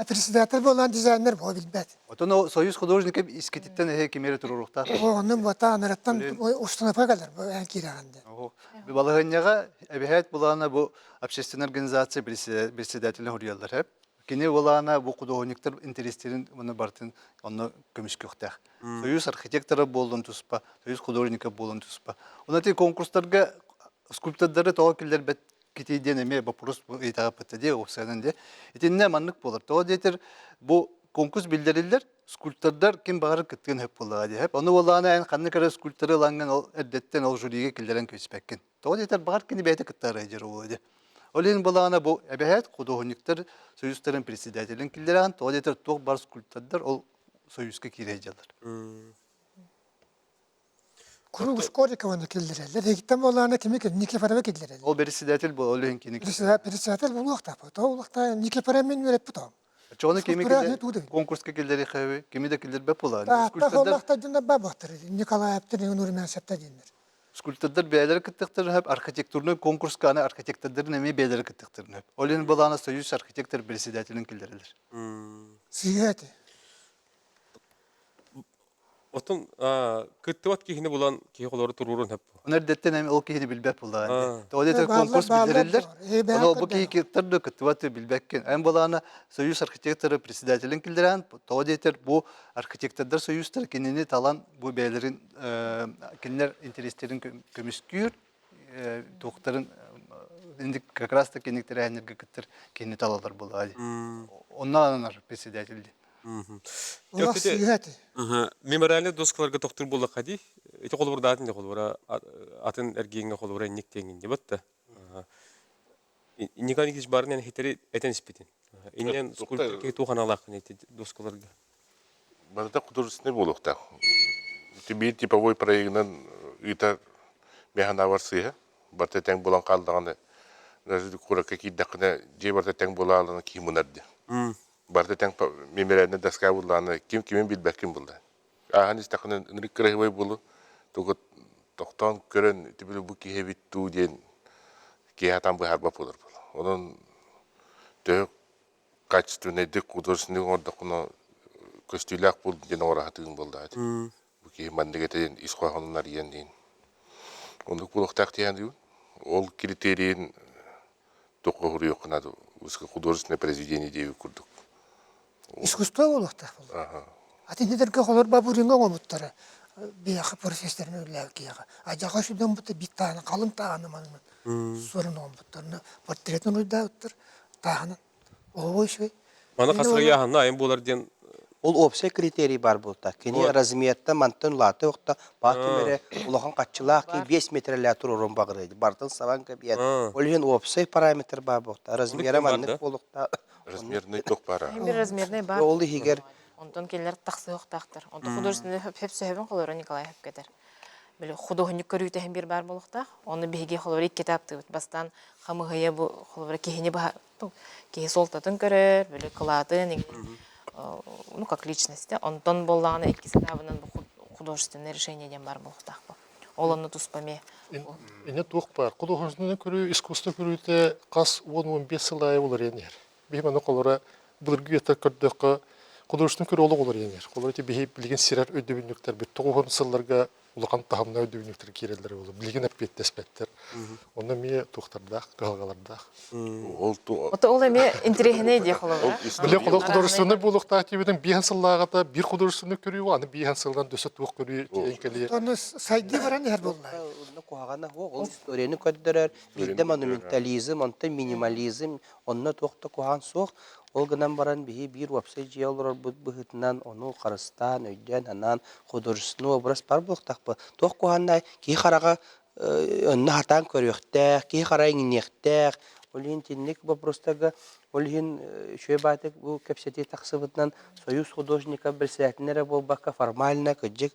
Председатель болан дизайнер бо билбет. Отон o Союз художников искетиттен кемере турурукта. Onun vatandaştan ustanapa kadar bu en kiraganda. Балаганняга evet булана bu общественная организация председатель huriyallar hep. Kine bulana bu художниктер интерестерин bunu бартын onu көмүшкөктак. Союз архитекторы болдун туспа, Союз художников болдун туспа. Онати конкурстарга скульптордары тоокилдер бет китейден эме вопрос этагап бетте оксанында. Итинне маннык болор. То детер bu конкурс билдирилер скульптордар ким багыр кеткен хеп болду деп. Аны булана эн канны кара скульпторы ланган ол эрдеттен ол жюриге килдерен көчпеккен. То детер багыр кини бете кыттары жер. Олин булана bu эбехет художниктер союздарын председателин килдерен. То детер ток бар скульптордар ол союзга кирежалар. Kuru uskori kavanı kildirerler. Hekitten bollarına kimi ki Nikifara'a kildirerler. Ол председатель бол, ол хинкини. Председатель bu ulaşta bu. O ulaşta Nikifara men verip bu tam. Çoğunu kimi Скульптура ki не туды. konkurska killeri xevi, kimi de kildir be pola. Та холлахта жында бабактыр. Николай Аптырын Нурмен Сапта динер. Skulptörler beyler kıttıktır hep arkitekturunu konkurska ana arkitektorların emeği beyler kıttıktır hep. Olin bulana soyuz arkitektor председателин killerler. Сигати. Отун кыттыбат кихини булан кихи колору турурун hep. Onlar detten hem o kihini bilbek bulana. To'da Bağlar, konkurs bağlar bildirirler. doğru. Onu bu kihi kıttırdı kıttıvatı bilbekken. Hem bulana soyuz arkitektoru председателин kildiren. To'da bu arkitektorlar soyuzlar kendini talan bu beylerin kendiler intereslerin kömüskür. Doktorun indi как раз таки некоторые энергии кыттыр kendini talalar bulali. Ondan anar председатель. Улах сигати. Мемориальный доскаларга токтур болла кади. Эти колбур датын де колбура атын эргенге колбура никтеңин де батта. Никаникич барын яны хитери этен испитин. Инен скульптурки туханалакын эти доскаларга. Банда художественный болуқта. Тибир типовой проектнан ыта механа варсыга. Барта тең болан калдыганы. Даже кура какие-то же барта тең болаланы кимунарды. Барта тең мемориальный доска буланы ким билбекин булды. Ахан истакны нрик крахвай болу. Тугут токтон көрөн тибил бу кихебит ту ден киятан бу харба болор. Онун тө качественный дик художественный ордокуна көстүлак бул ден орахатын болду. Бу ки мандегетен исхохоннар йендин. Онду кулуктак тиянди. Ол критерийин токогур йокунаду. Узко художественное произведение деби курдук. Искусство улахта. Ати недерге колор бабуринга гомуттара. Бияхы профессорын өйләп кияга. Ажаға шудан бутта биттаны калым таганы манмын. Сорын гомуттарны портретін өйдә уттыр. Таганы. Ой швей. Мана касырга яханна айын болар ден. Ол опсай критерий бар болта. Кене размерта мантын латы оқта бакимере улахан катчылак 5 метрлер турурун багырайды. Бартын саван кабият. Олген опсай параметр бар болта. Размері маннык болукта. Размерный ток пара. Бир размерный бар. Ол хигер Онтон келер таксы октактыр. Онтон художественный хеп сөһөбүн колору Николай хеп кетер. Биле художник көрүүтэ хем бир бар болукта. Оны биге колору ик китапты бастан хамыгыя бу колору кехине ба ке солтатын көрөр, биле кылатын, ну как личность. Онтон боллаганы эки китабынан бу художественное решение ден бар болукта. Ол аны туспаме. Ине тук бар. Художественный көрүү, искусство көрүүтэ кас 10-15 сылай болор энер. Биманы колора булыргыйта көрдөккө художественный көрүү olur еңер. Колор те бихи билген сирер өдөбүнүктөр бит 90 сылларга улакан тахамна өдөбүнүктөр кирелер болду. Билген эппет теспеттер. Онда ме тухтардак, галгалардак. Ол эме интересне ди холова. Биле художественный булукта тибиден бихан сыллагата бир художественный көрүү аны бихан сылдан дөсөт тук көрүү энкели. Оны сайды баран her болла. Onu kuhagana o istoriyani köddürür. Bizde monumentalizm, onta minimalizm, onna toqta kuhan soq. Ol gınan baran bihi bir website jiyalır bu bıhıtından onu Qarıstan, Öyden, Hanan, Xudurusunu obraz par boqtaq bu. Toq kuhanna ki xaraga önne hatan körüqtaq, ki xarayın inneqtaq. Olin tinnik bu prostaga olin şöyle batık bu kapseti taqsıbıtdan Soyuz художника bilsətinlərə bu baka formalna kıcık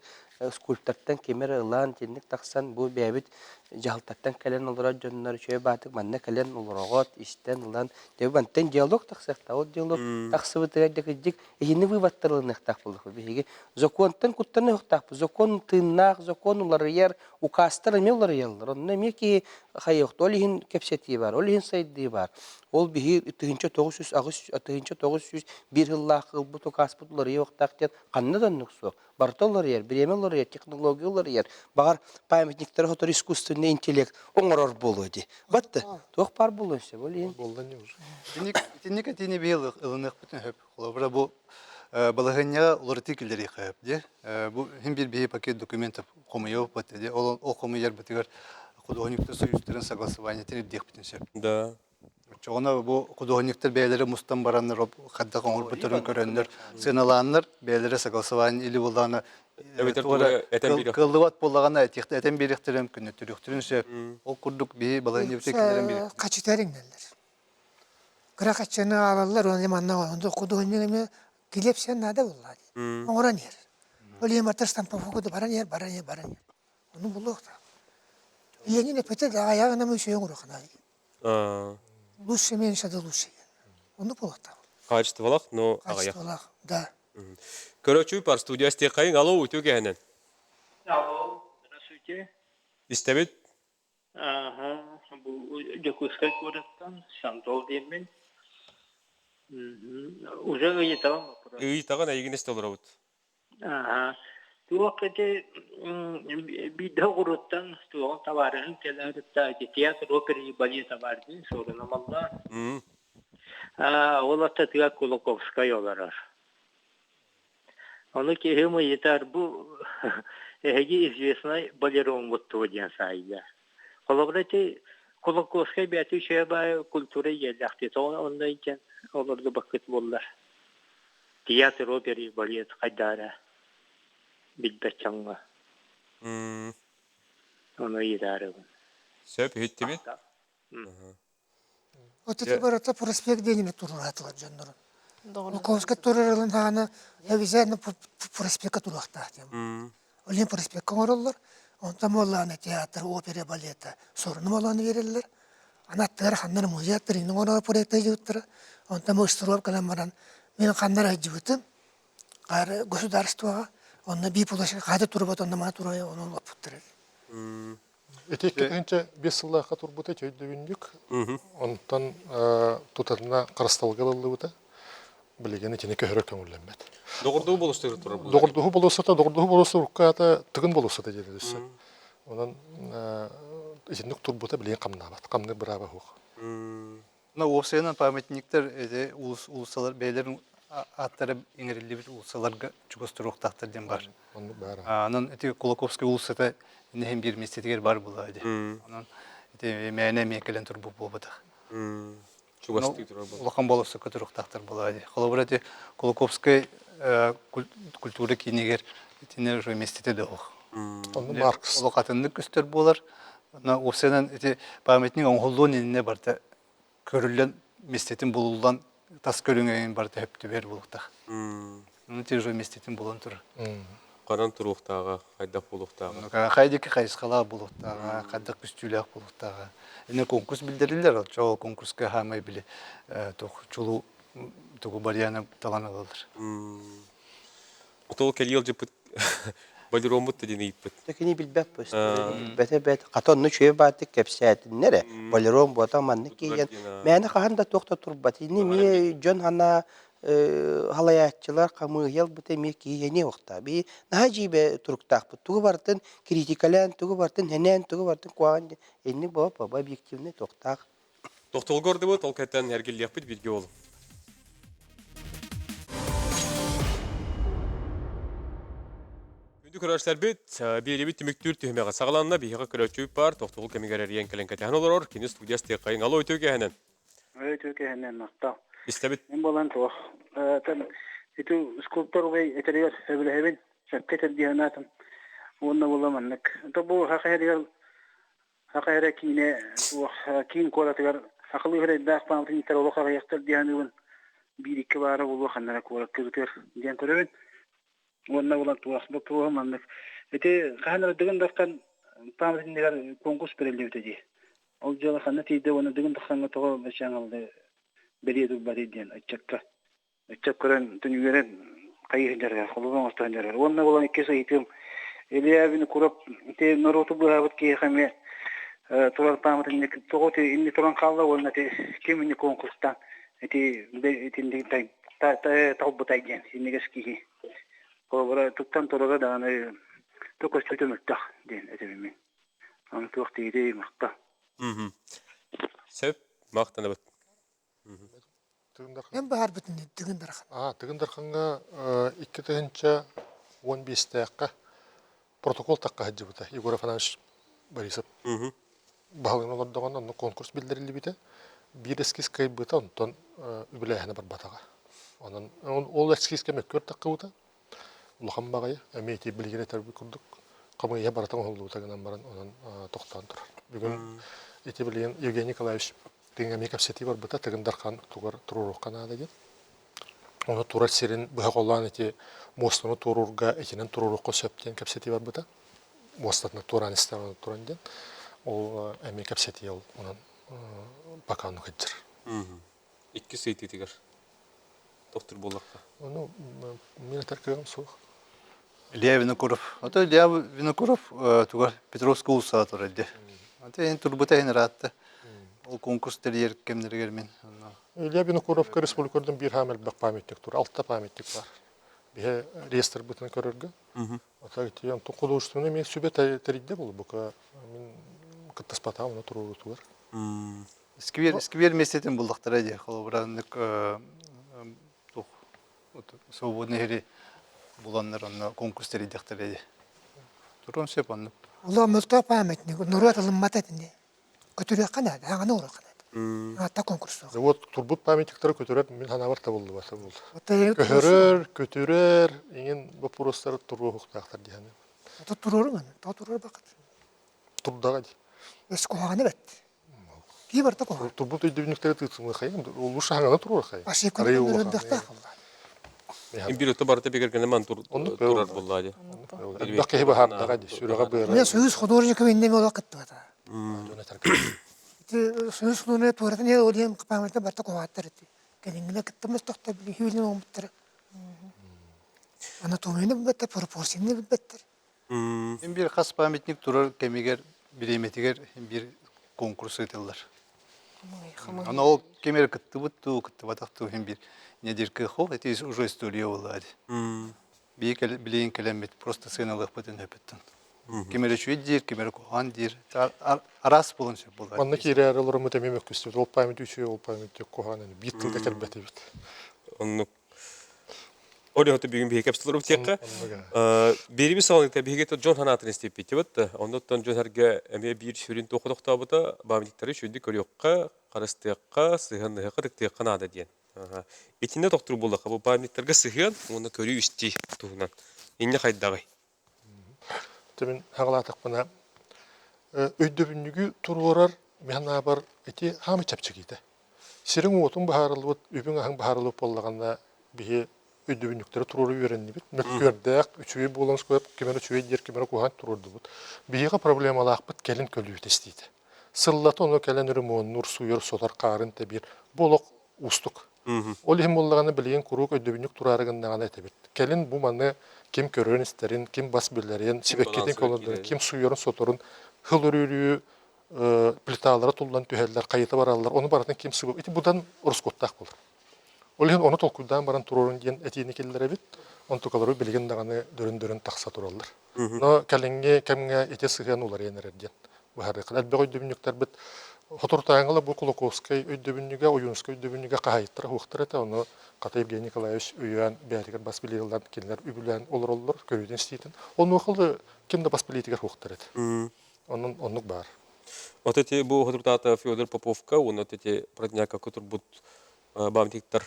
скульптордан кемер ылан тинник тақсан бу бәбит жалтаттан кален олора жоннор чөй батык манна кален олорогот истен ылан деп бантен диалог тақсакта ол диалог тақсыбытыга декидик эйни вываттырылынык тақ булдык биги законтан куттаны хтақ закон тыннак закон улар укастыр меллар яллар онна меки хайык толин кепсети бар олин сайды бар ол биги 900 агыс 900 бир жыллак бу токаспутлар yoktaq дет каннадан нуксу бартоллар биремеллар технологиялар бар памятниктер хотор искусственный интеллект оңорор болуди батты тох бар болусы болин болдан не уже тинник тини бил ылынык бүтүн хөп олора бу балаганья лортикилдери хөп де бу хим бир бий пакет документов комуё батде ол комуяр битер художниктер союзтарын согласование тип дек бүтүн Да. Çoğuna bu художниктер бәйләре мустан бараннар, хадда коңгыр бүтүрүн көрөннөр, сыналаннар, бәйләре согласование или булданы кылдыбат боллагана этен беректерем күнү түрүктүрүнсө ол курдук би баланы битектерен бир Качытериңдер. Кыракачаны алалар, оны манна онда художникме килепсен нада буллады. Оңран ер. Оле матырстан пофугу баран ер. Onu buluk da. Yeni pete de ayağına mı şeyin uğrak ana. Лучше меньше да лучше. Onu buluk da. Качестволах, но агая. Качестволах, да. Көрөчү пар студия стекайын алуу өтөгенен. Алло, здравствуйте. Истебит. Ага, bu Jakutskaya городтан Шантол деймін. Уже ыйытабын мı? Ыйытаган айгинесте олорабыт. Ага. Туақыты биді ғұрыттан туағын табарының теләрітті театр опера и балет табарды, сорына малда. Ол аттатыға Кулаковская оларар. Оны кехім ыйытар бұл әге известный балерон бұтты деген сайда. Қолабыраты Кулаковская бәті шебай культура елдәқті. Онда екен оларды бақыт болдар. Театр опера и балет қайдары. Билбәтчаңга. Оны идарыбын. Сөп хиттибит. Вот это барата проспект денег туруратылар жаннарын. Луковская турарылын ханы обязательно проспект турахта тем. Олен проспект комароллар, он там оланы театр, опера, балета, сорны оланы вереллер. Ана тер ханнар музей тренинг ona проекты жуттыр. Он там устроп каламаран. Мен ханнар ажыбытым. Ары государствоға онна биполошка кайда турбат онна ма турай онун лапуттыр. Этеккенче 5 жылга турбута чөйдөбүндүк. Онтан тутарына карасталгалылы бута. Билегени тене көһөрөк көңүллөнбөт. Догордуу болуштур турар бул. Догордуу болосо рукката тыгын болосо да жедесе. Онан ичиндик турбута билеген камнабат. Камны бираба хук. На Овсена памятниктер эде улусалар бейлерин аттары иңирилли бит улусаларга чугостуруктактар дем бар. Анан эти Кулаковский улусата нехем бир местетигер бар булады. Анан эти мәне мекелен турбу болбуда. Чугостук турар бул. Улахан болосо көтүруктактар булады. Холобрати Кулаковский культура кинегер тинер местете дох. Маркс. Улакатынны көстөр болар. На Овсенен эти памятник оңголдон ине барда көрүлгөн местетин булулдан тас көлүңөйүн барда хөптү бер булуктак. Тежо местетин булон тур. Каран туруктага, кайда булуктага. Кайдыки кайскала булуктага, кайдык күстүлөк булуктага. Эне конкурс билдирилер, чоо конкурска хамай биле чулуу тугу барьяны таланалар. Отол келил жепит балеромут деген иппит. Такини билбеп пост. Бете катонну чөй баттык кепсәт нере. Балером бота манны киен. Мәне ханда токта турбат. Ни ми жон хана халаятчылар камы ел бите ми киене вакта. Би нажибе туруктак бу. Тугы бартын критикалан, тугы бартын хенен, тугы бартын куан. Энни бо объективне токтак. Токтолгор деп толкаттан эргилеп бит бирге бол. Көрәшләр бит, биребит тимиктүр төһмәгә сагланна биһиге көрәчүп бар, токтол кемигәрәриен кәләнкәтән олорор, кинес студиясты кайын алу өтөгәһенен. Өтөгәһенен макта. Истәбит. Мен болан тох. Тан итү скульптор вей этерер хәбелһәбен, шәккәтә диянатым. Онна буламаннык. Бу хакыйра кине, кин коратыгар, хакылы гыры дах памтын теролога яктыр дияныбын. Бир-ике бары булу ханнара корат көтөр диен көрәбен. Онна булан туасында туаманнык. Эте ханнара дигән дактан памтыннар конкурс берелеп үтәди. Ол жала ханна тиде оны дигән дактанга тога башаңалды. Береду бариден ачакка. Ачаккыран түнүгәрен кайырҗарга, холудан астан-жарга. Онна булан икесе итем. Элиябин курап те нороту булабыт ки хаме турар памтынны тоготы инни туран калла онна те кемини конкурстан. Эти тай талбытай ген. Синегески. Колбара туттан торага да аны токос төтөмөктө ден этебемен. Аны туакты иде макта. Сөп мактана бит. Мен бар битин тыгындар. Тыгындарханга 2-15 тәкка протокол такка хаҗыбыта. Егор Афанасьевич Борисов. Багын олордогон конкурс билдирилди бите. Bir eskiz kayıbıta ondan übüleyhine bir batağa. Onun ol eskiz kemekör takıbıta. Ulağın bağayı emeğiti bilgine terbi kurduk. Kamuya baratan oldu tagınan baran onun toxtan durur. Bugün iti bilgen Evgeniy Nikolaevich деген emek kapseti var bıta tagındarkan tugar tururuq kanada gen. Onu turar serin buha kollan iti mostunu tururga etinen tururuq söpten kapseti var bıta. уостатна туран истер туран ден. Ол эми кепсети ол онан бакану хеджер. Икки сейти тигер. Доктор боллакка. Ну, мен таркагам сух. Илья Винокуров. А то Илья Винокуров тугар Петровский улса туралды. А то ен турбута ен ратты. Ол конкурстер еркемдерге мен. Илья Винокуровка республикадан бир хамел бак памятник тур, 6 памятник бар. Бе реестр бутын көрөргө. Ата кетем то художественный мен сүбе теридде болу бука мен кыттаспата мына туруу тур. Сквер местетен булдактар эди. Холобраннык свободный хери буланнар онна конкурстер идектер эди. Турун сеп анны. Ула мылта памятник, нурат алынмата динде. Көтөрөк кана, аңаны урак кана. Ата конкурс. Вот турбут памятниктер көтөрөт мен ханабарта болду баса болду. Көтөрөр, эген вопростар туруу хуктактар дияны. Ата туруру мен, та туруру бакыт. Турдага ди. Эс коганы бет. Ки барта кога. Турбут өйдөбүнүктер тыцымы хайым, ол уша хаңаны туруу хай. Ашы көтөрөп дакта. Имбирөтө барыта бегергене ман турар боллады. Бакка хеба хаттага ди, сүрага бер. Мен сөз художником инде мол вакыт бата. Сөз художник турат не олем памятник барта когаттыр ди. Кениңне киттемес токта били хүйүлүн омуттыр. Анатомияны бетте пропорцияны беттер. Bir хас памятник турар кемигер биреметигер bir конкурс этеллар. Ана ол кемер кытты батакту bir недирке хол, это уже история была. Бикел билин келемет просто сыналык бутун хөпөттөн. Кемер чүйдир, кемер кохандир. Арас болунча болду. Манна кирәреләр мөтәмем көстү. Ол память үчү, ол память коханы. Бит тилдә кәлбәте бит. Онны Оли хоту бүгін бейге кәпсілер өптеққа. Берімі салыңызда бейге Джон Ханатын істеп бейте бітті. Ондықтан Джон әрге әме бір сүрін тоқыдықта бұта бамиліктері шүйді көріққа, қарыстыққа, сығынығы қырықтыққа нады дейін. Етінде тоқтыру болдыққа бұл бамиліктерге сығын, оны көрі үсті тұғынан. Енне қайдағай? Темен хағылатық бұна өйдөбүнүгү турурар мехна бар эти хамы чапчык иде. Сирин отун бахарылып, үбүн ахын бахарылып боллаганда бие өйдөбүнүктөр туруру үйренди бит. Мөккөрдөк, үчүй болонс коюп, кемер үчүй дер кемер кухан турурду бут. Биега проблемалаак бит келин көлүү тестийди. Сыллаты ону келен ремон нур суйор сотар карын те бир болок устук. Ол хим боллаганы билген курук өйдөбүнүк турарыгындаган эте бит. Келин бу маны ким көрөн истерин, ким бас билерин, сибеккетин колондон, ким суйорун соторун хыл өрүрүү плиталары тулдан түһәлләр, кайыты баралар. Оны баратын ким сыгып, ити будан урскоттак булыр. Ол хин оны толкуйдан баран турурун ден этини келләре бит. Он тукалары билген даганы дөрүн такса тураллар. Но калеңге кемгә эти сыган улар янерден. Бу харыкат әлбәгә өйдөбүнүктәр бит. Хотортаңгыла бу Кулаковский өйдөбүнүгә, Оюнский өйдөбүнүгә кахайттыр, хуктыр это, оны Ката Евгений Николаевич өйән бәригер бас билерләр киләр, үбүлән олар көрүдән ститен. Оны хылы кимдә бас билетигә хуктыр это. Оннук бар. Вот эти бу хотортата Федор Поповка, он вот эти продняка, который будут бамтиктар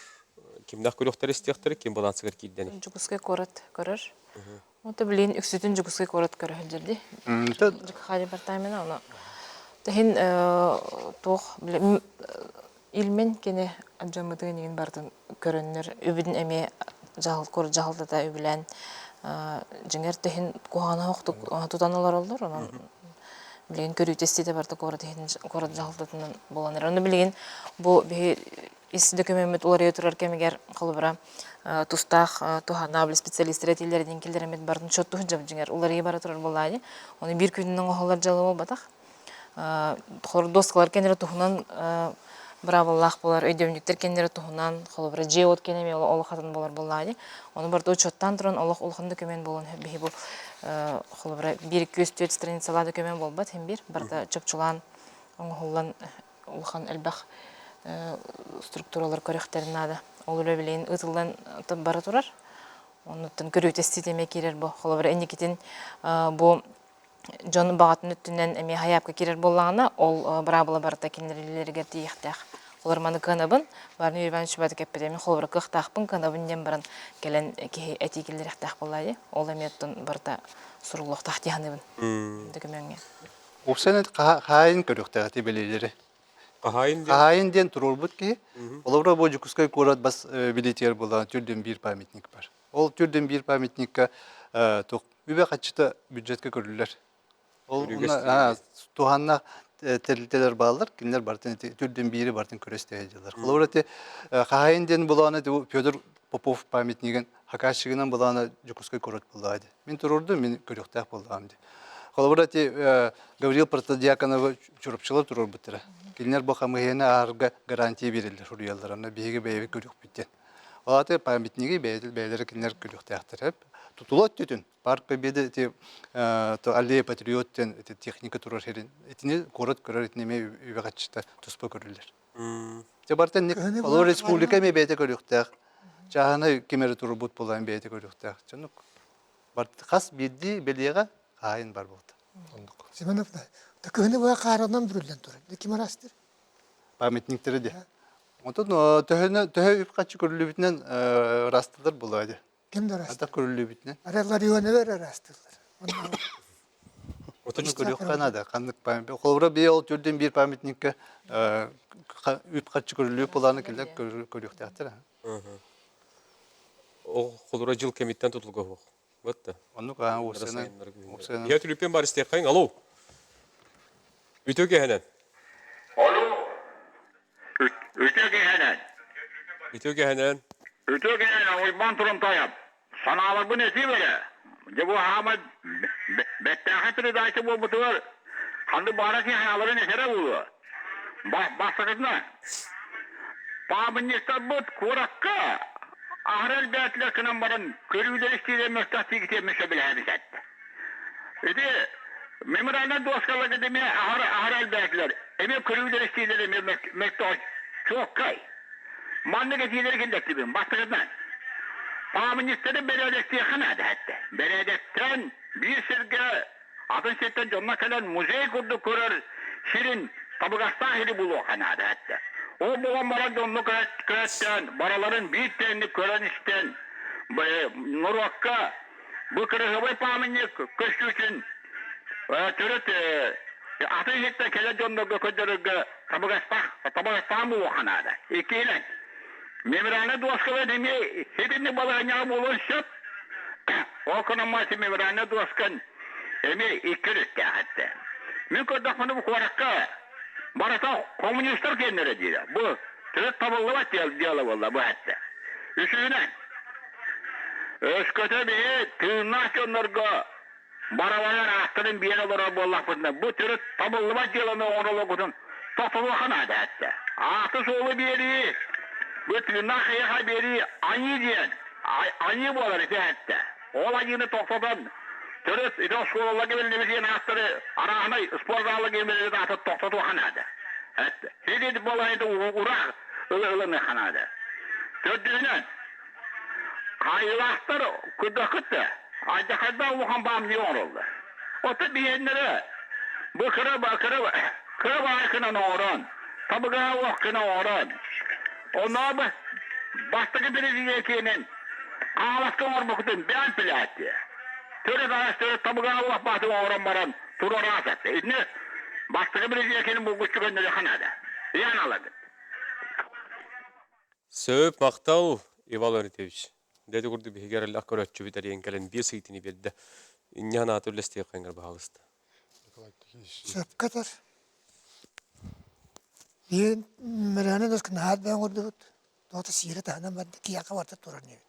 кимдах көрөктөр истектер, ким балансыгар кийдени. Жугускай корот көрөр. Ота билин үксүтүн жугускай корот көрөлдүрдү. Хали бартаймена аны. Тахин тох илмен кене аджамыдыгы деген бардын көрөннөр үбүдүн эме жагалдата үбүлән жеңер тахин кухана хоктук тутаналар олдор. Анан билген көрүтести де барды корот жагалдатынан боланыр. Аны билген бу ис документ улар турар кемегер калыбыра тустах тухана специалисттер этилердин келдеремет бардын чотту жап жеңер улар бара турар боллайды. Аны бир күнүнөн оголор жалы болбатак. Хор доскалар кенере тухунан браваллах болар, өйдөбүнүктер кенере тухунан калыбыра жеот кенеме ол хатын болар боллайды. Аны барды чоттан туран Аллах улхын документ болон бихи бу калыбыра 1-2-4 страницалар документ болбат хем бир барда чөпчулан оңголлан улхан элбах структуралар көрөктерин ада. Ол эле билен ытылдан бара турар. Онуттан көрөтести деме кирер бу. Калыбыра эндикитин бу жон багатын үттүнөн эми хаяпка кирер боллагана ол брабыла барта кинерлерге тиектак. Олар маны канабын, барын үйрен шубаты кеппедеми, холбыра кықтақпын, канабын дем баран келен этикелер ектақ болайды. Ол эметтен барда сурулуқтақ дияғаныбын. Дөгіменге. Опсанет қайын көріқтағаты белелері. Қайын ден тұрор бұд ке, олабыра бұл жүкіскай көрат бас билетер болған түрден бір памятник бар. Ол түрден бір памятникка үбе қатшыта бюджетке көрілер. Ол туганна терилтелер балдар, кинлер бартын түрден бири бартын көрөстөйдүлөр. Колорати хайынден буланы Петр Попов памятниген хакашыгынан буланы Жукускай корот булады. Мен турурдум, мен көрөктөк булдым. Колорати Гаврил Протодиаконов чурупчылар турур бутыра. Кинлер бу хамыгына арга гарантия берилди шурыяларына биги бейби көрөк биттен. Алаты памятниги бейлер кинлер көрөктөктөр. Тутулот түтүн парк победы те аллея патриоттен техника турар херин этини город көрөр этнеме үбөгачта туспа көрүлөр. Те бартан Алор республика ме бейте көрөктөк. Жаһаны кемер туру бут болан бейте көрөктөк. Жонук барт хас бидди белега айын бар болду. Семенов да. Такыны бу карандан дүрүлден турат. Кимарастыр? Памятниктери де. Онтон төһө үпкачы көрүлүбүтүнөн растылар булады. Кимдер аст? Ата көрүлү битне. Аралар юаны берер астылар. Отон көрүк Канада, кандык памятник. Колбура бел түрдөн бир памятникке үт качы көрүлү буланы келек көрүк театр. О, колбура жыл кемиттен тутулган. Вот да. Onu kan o sene. Ya tülüpen var istek kayın. Alo. Ütöge henen. Alo. Ütöge henen. Ütöge henen. Ütöge henen. Oy banturum tayap. Sana alak bu nesi böyle? Bu Ahmet Bettahatırı dayısı bu butuvar. Kandı baraki hayaları nesere bulu. Basakızına. Pamınlıkta but kurakka. Ahrel beyatla kınan barın körüler istiyle müstahti gitmişe bile hadisat. İdi memurana doskalı demeye ahrel beyatlar. Emi körüler istiyle mektup çok kay. Manlık etileri kendekti bin. Basakızdan. Pamınlıkta beledekti yakınadı hatta. Beledekten bir sırgı adın setten canına kalan muzey kurdu kurar. Şirin tabıgastan hiri bulu kanadı hatta. O bulanlara donlu kıratten, baraların büyüklerini kören isten, Nurvakka, bu kırıhıbı pamini köşkü için, türüt, ateşlikte kele donlu ködürügü tabıgastan bu kanada. İkiyle, Memirane doskalı demi, hepini balığına buluşup, o konuması Memirane doskan, emi ikirütte hatta. Mümkün dakmanı bu kuvarakka, Barata komünistler kendine diyor. Bu tırık tabulluvat diyorlar valla bu hatta. Üstüne Özköte bir tırnak onlarga baravanlar attırın bir yere olarak bollak fırında. Bu tırık tabulluvat diyorlar onu okudun. Topulu kanadı hatta. Atı soğulu bir yeri. Bu tırnak yaha bir yeri anyi diyen. Anyi bu olur hatta. Olayını topladan Törüt, ito skolala gelmediğin hastları arahına spor sağlığı gelmediğin hastları toktatu kanadı. Evet. Hedi bolaydı uğrak ılığını kanadı. Tördüğünden kayılahtır kıdakıttı. Aydakadda uğan bağım diyor oldu. Otu biyenleri bu kırı bağırkına oran. Tabıgağı uğkına oran. Onlar bu bastaki birisi yekinin ağlaskı ormukutun beyan pilattı. Töre dağıştırı tabuğa Allah bahtı oğran baran turu rahat etti. İdni bastığı bir yekenin bu güçlü gönderdi kanada. Yan aladı. Söp maqtav Ival Öğretevich. Dedi kurdu bir higarlı akkoratçı biter yenkelen bir seytini bildi. İnyan atırlesti yakıngar bağlıstı. Söp kadar. Bir merane doskun hat ben orada. Doğru sihir tahnan ben ki yaka vardı turanıyor.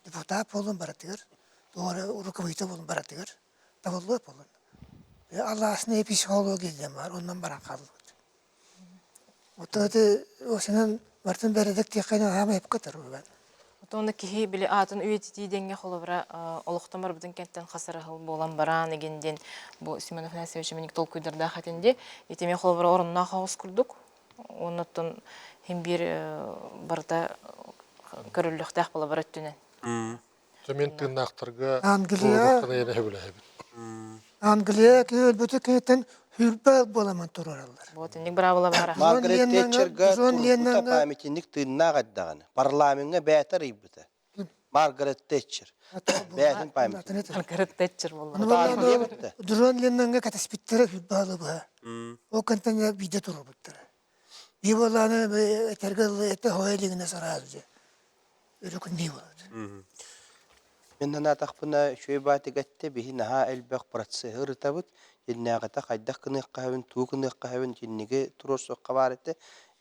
Deputat olun baratır. Doğru rukabayta bulun baratır. Davullu bulun. Allah aslında psikoloji var. Ondan baran kaldı. O da o senin vartın beredek diye kaynağı ama hep kadar ben. Onda ki bile atın üyeti denge kolabra oluktamar bütün kentten hasara hal bolan baran egendin bu Simonov Nasevich menik tolkuydurda hatinde eteme kolabra orunna havuz kurduk. Ondan hem bir barda körüllükte akbala barattınen. Мен тырнақтарға Англия көлбөтө кетен хүрбал боламан туралар. Вот ник бравала бара. Маргарет Тэтчерга турбута памятник тыйнак аддаганы. Парламентге бәтер ибүтэ. Маргарет Тэтчер. Бәтин памятник. Маргарет Тэтчер болду. Дрон леннанга катаспиттер хүрбалы ба. О кантанга биде турбуттар. Би боланы этергел эте хойлигине саразы. Өрүкүн не болот. Мен нана тахпына шөй баты гәтте биһи наһа элбәк процесс ыртабыт. Теннәгәтә кайдак кыныгка хәвен, ту кыныгка хәвен тинниге туросокка бар ите.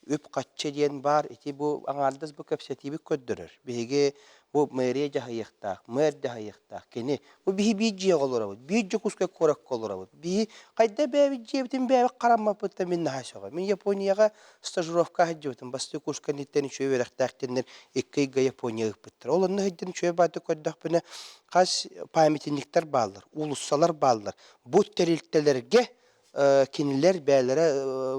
Үп катчы диен бар, ити бу аңардыз бу кепсетиби көддөрөр. Биге бу мэрия жаһыйыктак, мэр жаһыйыктак, кени бу биһи биҗе голорабыт, биҗе куска корак голорабыт. Биһи кайда бәби җебитин бәби карамапыт мен нахашага. Мен Японияга стажировка хаҗыбытым, басты кушка ниттен чөйверәктәктеннәр иккейгә Япония ыппыттыр. Оларны һәддән чөй баты көддәк бине кас памятниктер баллар, улуссалар баллар. Бу терилтеләргә кинилер бәләре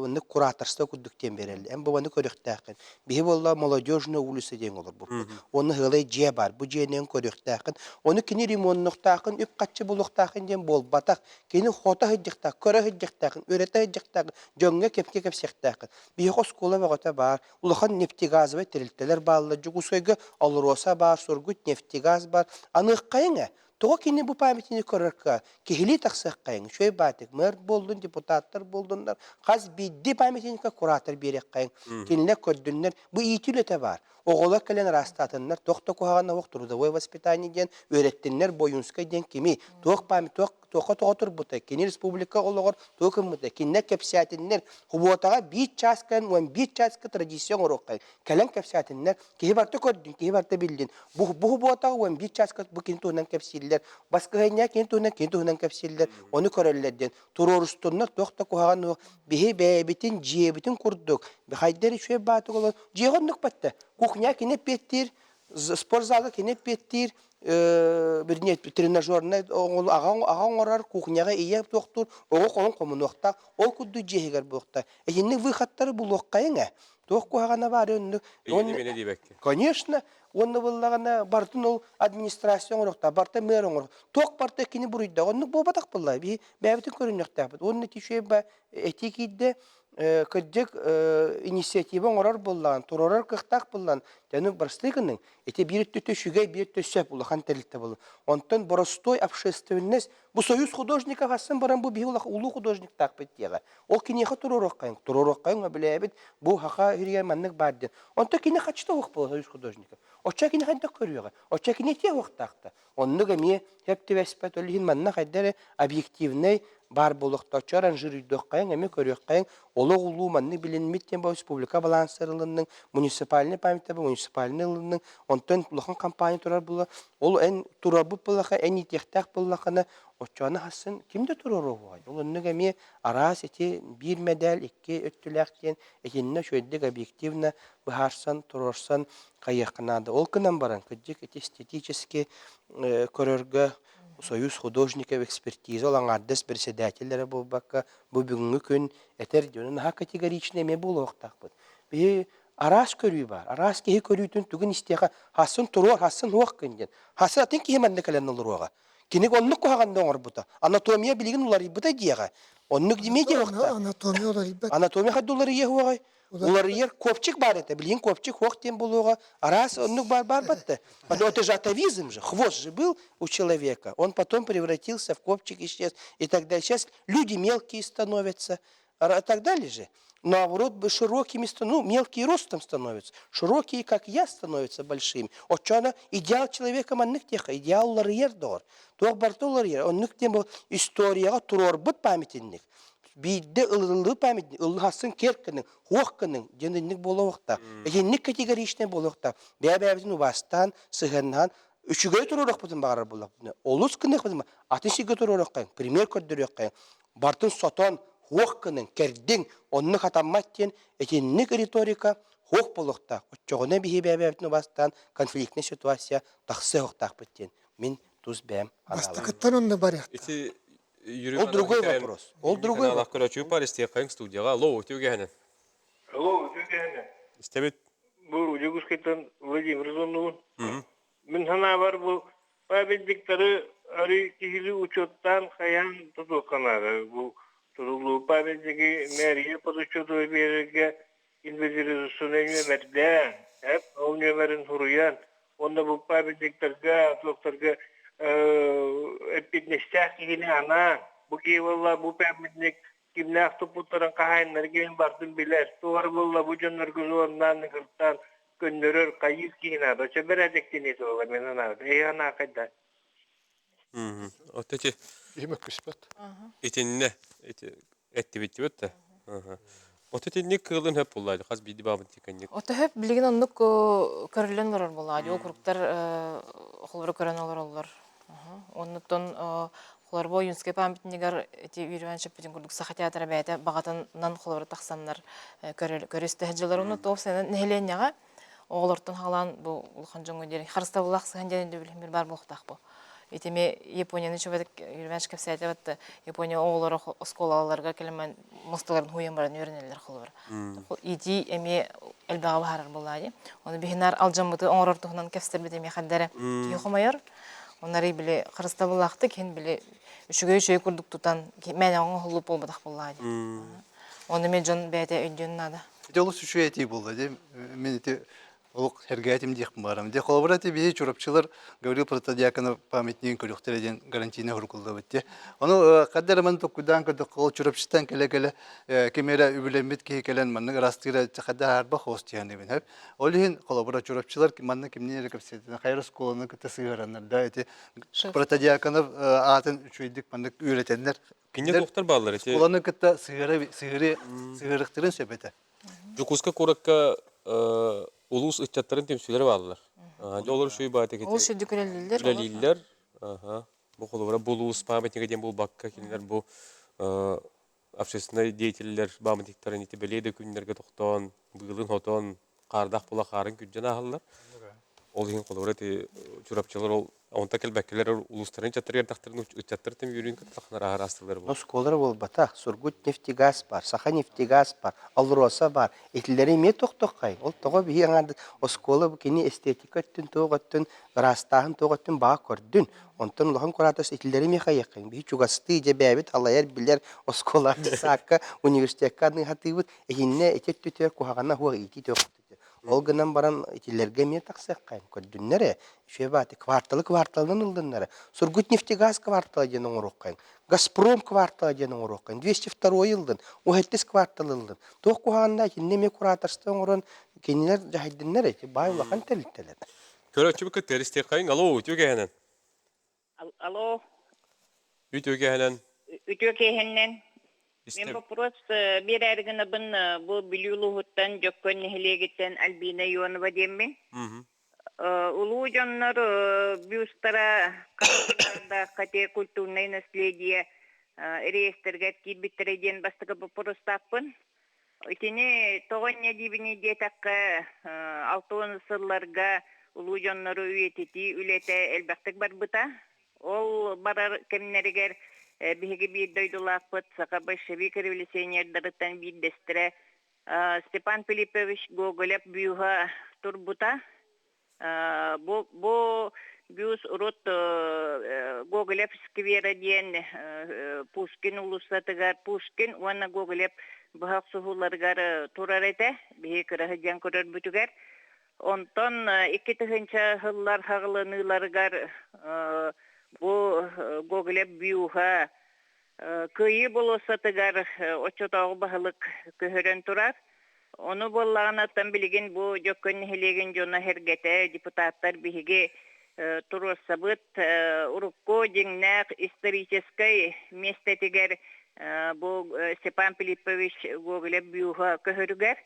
уны кураторство күдүктен берелди. Эм бу көрөктәкин. Биһи болла молодежный улицы ден олар бу. Оны хылай же бар. Бу женен көрөктәкин. Оны кини ремонттактакин, үп катчы булуктакин ден бол батак. Кини хота хыҗыктак, көрө хыҗыктакин, өрәтә хыҗыктакин, жөнгә кепке кепсектакин. Биһи хоскола вагыта бар. Улахан нефтегазовый терилтелер баллы. Жугусойга алроса бар, сургут нефтегаз бар. Анык кайыңа Тоға кені бұл памятini көріркі, кехілі тақсық қайың, шөй батық, мэр болдың, депутаттар болдыңдар, қаз бидді памятиника куратор берек қайың, кенілі көрдіңдер, бұл етіл өте бар. Оғылар кәлен растатындар, тоқта қоғағына оқ трудовой воспитание ден, өреттіңдер бойынскай ден кеми, тоқ памят, тоқа тұр бұты, кені республика олығыр, тоқым бұты, кені кәпсиятындар, құбуатаға бит часкан, он бит часка традицион ұрық қайың, кәлен кәпсиятындар, кей барты көрдің, кей барты білдің, бұл құбуатаға он бит часка бұл кені туынан кәпсилер, басқағайня кені туынан кәпсилер, оны көрелерден, турорыстындар тоқта қоғаған бейі бәйбетін, жебетін құрдық, бәйдері шөй батық олар, жеғындық батты, кухня кенеп петтир, спортзалы кенеп петтир, біріне тренажерный ағаң орар, кухняға ие тоқтыр, оғы қолын қомын ол күдді жегер бұқта. Әйіннің выхаттары бұл оққайыңа, тоқ қоғана бар өндік. Конечно, оны бұллағана бартын ол администрацион орықта, барты мэр оңыр. Тоқ барты кені бұрыйда, оны бұл батақ бұлла, бәбітін көрін өқтақ бұд. Оны тешуе ба этикейді, көддік инициатива орар болған, турорар қықтақ болған, жәнің барстығының, әте бір төшіге, бір төсеп болған тәрілті болы. Онтан боростой общественность, бұл союз художника ғасын баран бұл бейі ұлы художник тақ беттеға. Ол кенеға турорар қайың, біләбет, бұл хақа үрген маннық барды. Онта кене қачта оқ болы союз художника. Оча кене қайдақ көріға, оча кене те оқтақты. Онны ғаме, хепті вәспәт олығын манна қайдары объективный, бар болуқта чаран жирүйдік қайын, әме көрек қайын, олы ұлу манны білінметтен бұл республика балансырылының, муниципаліне памяттабы, муниципаліне ылының, онтан бұлақын компания тұрар бұла, ол ән тұрабы бұлақа, ән етектәк бұлақаны, очаны хасын, кімді тұрар оғай? Ол онны әме арас әте бір медаль, екі өттіләқтен, әкеніне шөйдік объективна бұхарсан, тұрарсан қайықынады. Ол күнен баран, күддік әте эстетически көрергі Союз художников экспертиза olan ардес председателлері бұл баққа, бұл бүгінгі күн әтер жөнін ха категоричный ме бұл оқтақ бұд. Бе арас көрүй бар, арас кейі көрүйтін түгін істеға хасын тұруар, хасын оқ күнден. Хасын атын кейі мәнді кәлен олыр оға. Кенек оннық қоғағанда оңыр бұта. Анатомия білген олар бұта дейға. Оннық демей де оқта. Анатомия олар ибет. Анатомия қадды олар ие оғай. Улар ер копчик бар это, блин, копчик хохтем было, а раз он бар батта. Но это же атовизм же, хвост же был у человека. Он потом превратился в копчик, исчез. И тогда сейчас люди мелкие становятся, а так далее же. Наоборот, широкими становятся, мелкие ростом становятся. Широкие, как я, становятся большими. Отчана идеал человека манных теха, идеал ларьер дор. Тух барту ларьер, он них тем был история, турор быт памятник. Бидде ылылы памятник, ылыхасын керкінің, хоққының, жендінік болу оқта. Егеннік категоричный болу оқта. Бәбәбізін ұбастан, сығыннан, үшіге тұрырық бұтын бағарар болу оқта. Олыс күнік бұтын бағарар, атын шеге тұрырық қайын, пример көддірік қайын. Бартын сотон, хоққының, кердің, онны қатамматтен, егеннік риторика, хоқ болу оқта. Отчоғына бейі бәбәбізін ұбастан, конфликтный ситуация, тақсы оқтақ бұттен. Мен туз бәм. Бастықыттан онны бар яқты. Ол другой вопрос. Ол другой вопрос. Короче, паристе қайын студияға. Алло, өтеуге әнен. Алло, өтеуге әнен. Істебет? Бұл Жегускайтан Владимир Зоновын. Мен сана бар бұл памятниктары әрі кехілі учеттан қаян тұтылқанады. Бұл тұтылу памятнигі мәрие подучеты береге инвентаризационный нөмірден, ол нөмірін тұруян. Онда бұл памятниктарға, тоқтарға эпиднестях кигини ана бу кевалла бу памятник кимне автопуттаран кахайнар ген бардын билер тугар болла бу жоннор гөлөрнан кыртан көндөрөр кайыс кигина доча бередектини тола мен ана ана кайда Отечи Имек күспет. итинне эттибитти бетте. Отечи не кылын хөп буллайды. Хас биди бабын тикенник. Ота хөп билеген оннук көрүлөн олар болады. Ол куруктар холбор көрөн олар. Оннуттан холбор юнске памятнигер эти үйрөн шепетин курдук саха театры бәйте багатынан холбор таксаннар көрөстө жылдар оны топ сенен нехленяга оголортон халан бу улхан жоңго дери харста булак сыган ден билим бар булактак бу. Этиме Японияны чөбөдүк үйрөн шепсете батты. Япония оголору школаларга келмен мусталарын хуян баран үйрөнелер холбор. Иди эме элбага барар булады. Оны бихинар алжамыты оңрортугунан кестер бедеме хаддары юхмайыр. Онары биле харста булакты кен биле үшүгөй курдук тутан мен оң хулуп болбадак булады. Оны мен жон бәйте өйдөн нада. Жолу сүшү эти болду де. Мен эти ол хергатим дих барам. Де коллаборати бии чурапчылар Гаврил Протодиаконов памятнигин көрөктөрөден гарантийна хуркулда битти. Оны каддарман токудан кол чурапчыстан келе кемера үбүлемит келен манны растыра чакада арба хостияны мен хеп. Олин коллабора чурапчылар манны кимне рекепсетен хайры школаны кытысыгараннар да эти Протодиаконов атын үчөйдүк манны үйрөтенler. Кине доктор баллар эти. Школаны кытта сыгырыктырын сөбөтө. Жукуска коракка улус ыччаттарын темсилери баллар. Жолор шуй баата кетти. Ол шүдү көрөлүлөр. Көрөлүлөр. Бу колора булус памятниге ден бул бакка кинер бу общественный деятельлер памятниктарын ити беледе күннерге токтон, быйлын хотон, кардак була карын күнжөн алалар. Ол ген колора ти чурапчылар ол онта келбеккелер улустарын чаттырыр тактырын ыччаттыр тем юрин кытлахнар арастылар бу. Сколар бол бата, Сургут нефтегаз бар, Саха нефтегаз бар, Алроса бар. Этлери ме токтоккай. Ол того бии аңарды оскола кини эстетика түн тоготтун, растахын тоготтун баа көрдүн. Онтон лохан куратас этлери ме хайякын. Бии чугасты же бәбит алайыр билер осколар сакка университетка хатыбыт. Эхинне этеттүтөр кухагана хуа ити тök. Ол гынан баран итилерге ме таксаккайын көрдүннере шебаты кварталынан ылдыннары Сургут нефтегаз кварталы ден оңроккайын Газпром кварталы ден оңроккайын 202 жылдын 17 кварталы ылдын тох кухаганда кинеме кураторство оңрон кинилер жайдыннере байлахан телиттелер көрөчү бу теристе кайын алло үтөгенен Алло үтөгенен Мен вопрос берәргіні бұн бұл білюлуғыттан жөккөн нехилегеттен Альбина Ионова деммен. Улуу жоннор бюстара карталарда кате культурное наследие реестрге кирбиттереден бастығы вопрос таппын. Итини тоғоння дибини детакка 60 сылларга улуу жоннору үйетити үлете элбақтық бар бұта. Ол барар кемнерігер биһиги биир дойдулааппыт сака большевик революционердарыттан биирдестире Степан Филиппович Гоголев бүйуха турбута бу бюс урут Гоголев сквера диен Пушкин улустатыгар Пушкин уанна Гоголев бахак сухуларгар турар эте биһи кырахы жан көрөр бүтүгер онтон 2000 хыллар хагылыныларгар бу Гоголев бүйуха кыйы болосатыгар очотогу бахылык көһөрөн турар. Оны боллаганаттан билген бу жөккөн хелеген жона хергете депутаттар биһиги туросабыт урукко жеңнак исторической местетигер бу Степан Филиппович Гоголев бүйуха көһөрүгер.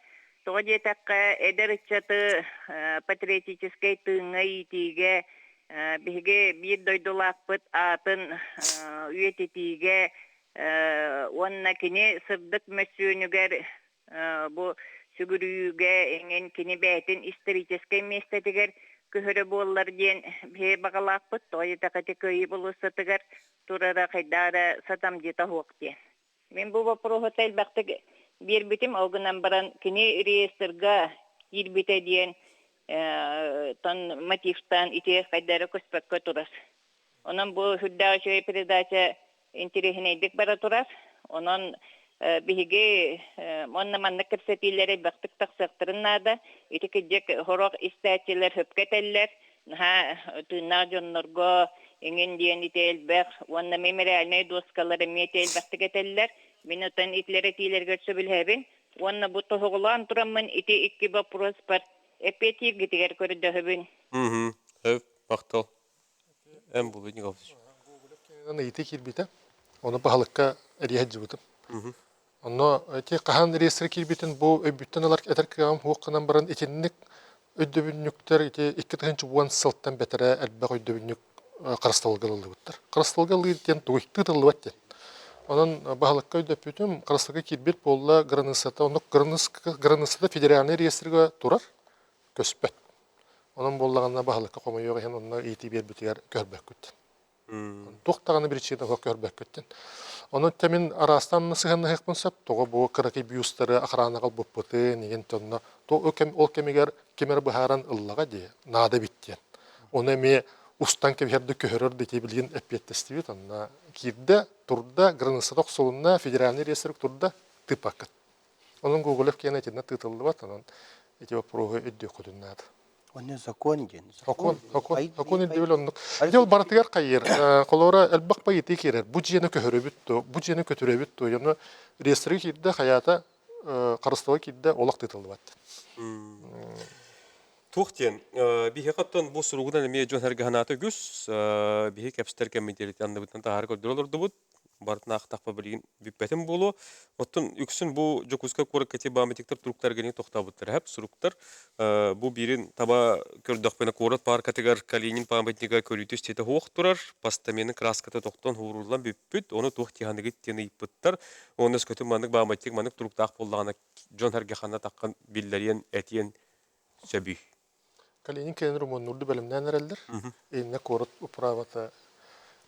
Тоодетакка эдерчаты патриотической тыңга итиге биһиге биир дойдулааппыт атын үйететиге онна кини сырдык мәсүүнүгер бу сүгүрүүгө эңен кини бәтин исторический местетигер көһөрө боллар диен бие багалааппыт тойтакати көйү болусатыгар турара кайдара сатам жета хуакте. Мен бу вопросу элбактык бир битим алгынан баран кини реестрга кирбите диен тон мотивтан ите кайдара көспөккө турас. Онан бу хүддачы передача интереснейдик бара турас. Онан биһиге монна манна кепсетилери бактык таксактырынада итикежек хорок истәчелер хөпкетеллер ха тына жоннорго эңен диен ителбек онна мемориальный доскалары метел бактыгетеллер минутан итлере тилерге сөбүлһәбин онна бу тогулан турамын ити икки вопрос бар эпетив гитигер көрдөһөбүн Хөп, мактал. Эм булды никовсыз. ити кирбите. Оны баһалыкка эриһэ жыбытым. Онно те кахан рейстер кирбитин бу өбүттен алар этеркегам хуукканан баран итинник өйдөбүннүктер ити 2-буан сылттан бетере элбек өйдөбүннүк карасталгалылыбыттар. Карасталгалылы тен туйты тылыбат. Онон баһалыкка өйдөпүтүм карасталга кирбит болла гранысата, онно гранысата федеральный реестрге турар көспөт. Онон боллаганна баһалыкка комойого хен онно ити бербитер көрбөккүт. Тоқтағаны бір чейді көрбәк көттен. Оны тәмен арастан сығанны хекпінсап, тоғы бұл қырақи бюстары ақыраны қал бұппыты, неген тонна. Ол кемегер кемер бұхаран ұллаға де, нада біттен. Оны ме ұстан кемерді көхірір дете білген әппеттесті бет. Онына кирді, тұрда, гранысадық солына федеральный реестрік тұрда тып ақыт. Оның Гоголев кені әтені тытылды бат, онын әте өпіруғы өдді құдынады. Оны закон ден. Закон идеал он. Идеал баратыгар кайыр. Колора элбак байты керер. Бу жене көтөрөбүттү. Яны реестрге кирде хаята карыстыга кирде олак тытылды бат. Тухтен бихе каттан бу суругудан эме жон харганаты күс бихе кепстер комитет яныбытан тахар көрдүрөлөрдү бут. Бартына ақтақпа білген биппетім болу. Оттын үксін бұл жокуска көрік кәте баметектер тұруқтар генен тоқтабыттыр. Әп сұруқтар бұл бірін таба көрдіқпені көрет бар кәтегер Калинин памятнига көріті істеті хоқ тұрар. Пастаменің краскаты тоқтан ғурурлан биппет. Оны тоқ тияғанығы тені иппыттар. Оны өскөтім маңық баметник маңық тұруқтақ болдағына жон әрге қана таққан білдерен әтиен сөбүй. Калинин кәнір ұмоннурды бәлімнен әрелдір. Енне көрет ұправаты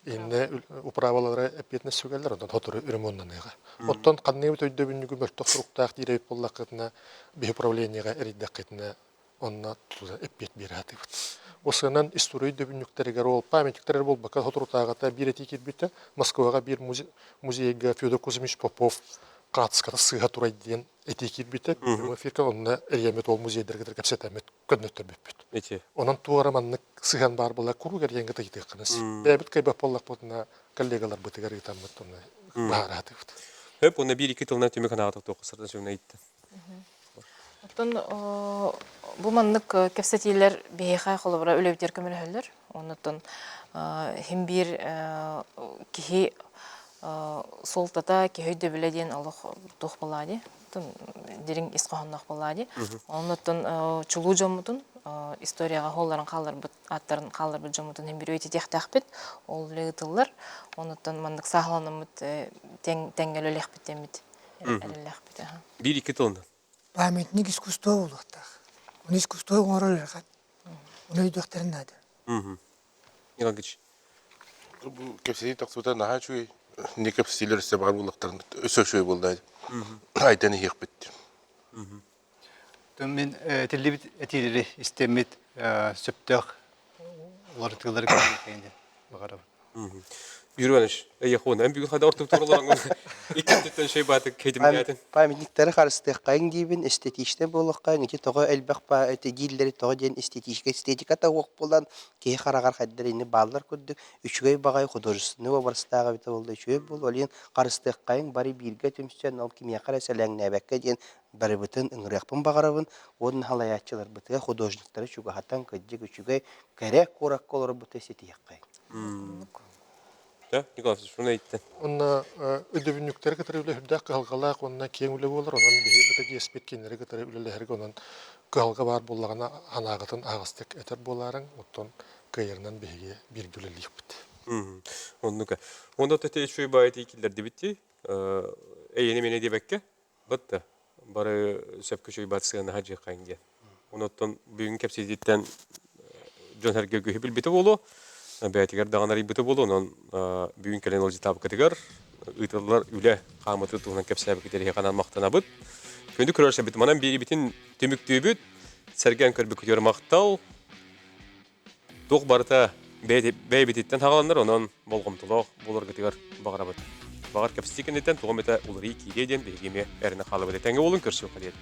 Инне управалары эпетне сүгәлләр, ондан хатыры ремонтныга. Оттан канны өтөйдө бүнүгү мөлтөк суруктак диреп боллакытына бе управлениега эриддакытына онна туза эпет бератып. Осынан история дөбүнүктәргә рол памятниктер болбака хатыртагата бир этикет бите Москвага бир музейга Федор Кузьмич Попов Кратската сыга турай дигән этикет бите. Фирка онна элемет ол музейдерге кепсетәмет көннөтөр бит. Онан туараманны сыган бар була куругар янга тыйдык кыныс. Бәбит кайбак боллак бутна коллегалар бутыгар итаммыт онна баратып. Хеп онна бир 2 тылна төмө канагата токсырдан сөйнө айтты. Оттон бу маннык кепсетилер бейха холобра өлөбүтер көмөлөр. Оннотон хим бир кихи солтата кехөйдө биледен алох тух балади. Дерин исқаханнах балади. Оннотон чулуу жомутун историяга холларын калдыр бут аттарын калдыр бут жомутун хим бир өйти тахтахпит. Ол легитылар. Оннотон мандык сахланымыт теңгелөлөх битемит. Элелехбит. 1-2 тылна. Памятник искусства улуктах. Он искусство оңоролерген. Он өйдөктерин ады. Илагыч. Бу кепсети тактыта наха чуй не кепсилер се бар булактарын өсөшөй болду. Айтаны хек бит. Мен телебит этилери истемит сөптөк улартылар келгенде багарам. Юрваныш, яхон, эн бүгүн хада ортук туруларың. Иккеттен şey баты кетимден. Памятниктер харыстык кайын дибин эстетичте болохкан, ити тога элбек па эти дилдери тога ден эстетика та ок болдан кей карагар хаддерини балдар көддүк. Үчгөй багай художественный образтагы бите болду. Үчгөй бул олен харыстык кайын бары бирге төмсөөн ал кимия карасалаң нәбәккә ден бары бүтүн ыңрыкпын багарабын. Онун халаячылар бите художниктары чуга хатан көддүк үчгөй керек корак колор бите эстетика кайын. Да, Николай, шуны айтты. Онна өдөбүнүктер кетириле хүрдәк калгалак, онна кең үле болор, онан бихи эспет кенлери кетириле херге онан калга бар буллагана анагытын агыстык этер боларың, оттон кайырнан бихиге биргүлелик бит. Оннука. Онда тете шуй байты икилдер дебитти. Эйене мене дебекке. Бытты. Бары сөпкө шуй батсыгына хаҗы кайынге. Оноттон бүгүн кепсидиттен жон херге көһү билбите болу. Бәйтигер дағанар ибіті болу, онын бүгін кәлен ол жетабы кәтігер, ұйтылар үлі қамыты тұғынан кәпсіләбі кетері қанан мақтана бұд. Көнді көрерші біті, манан бері бітін төміктүй бүд, сәрген көрбі көтері мақтал, тоқ барыта бәй бітеттен хағаландар, онын болғымтылық болыр кәтігер бағара бұд. Бағар кәпсістекендеттен тұғым еті ұлыры кейдеден бейгеме әріні қалы бұд. Тәңге олын көрсі өқадеді.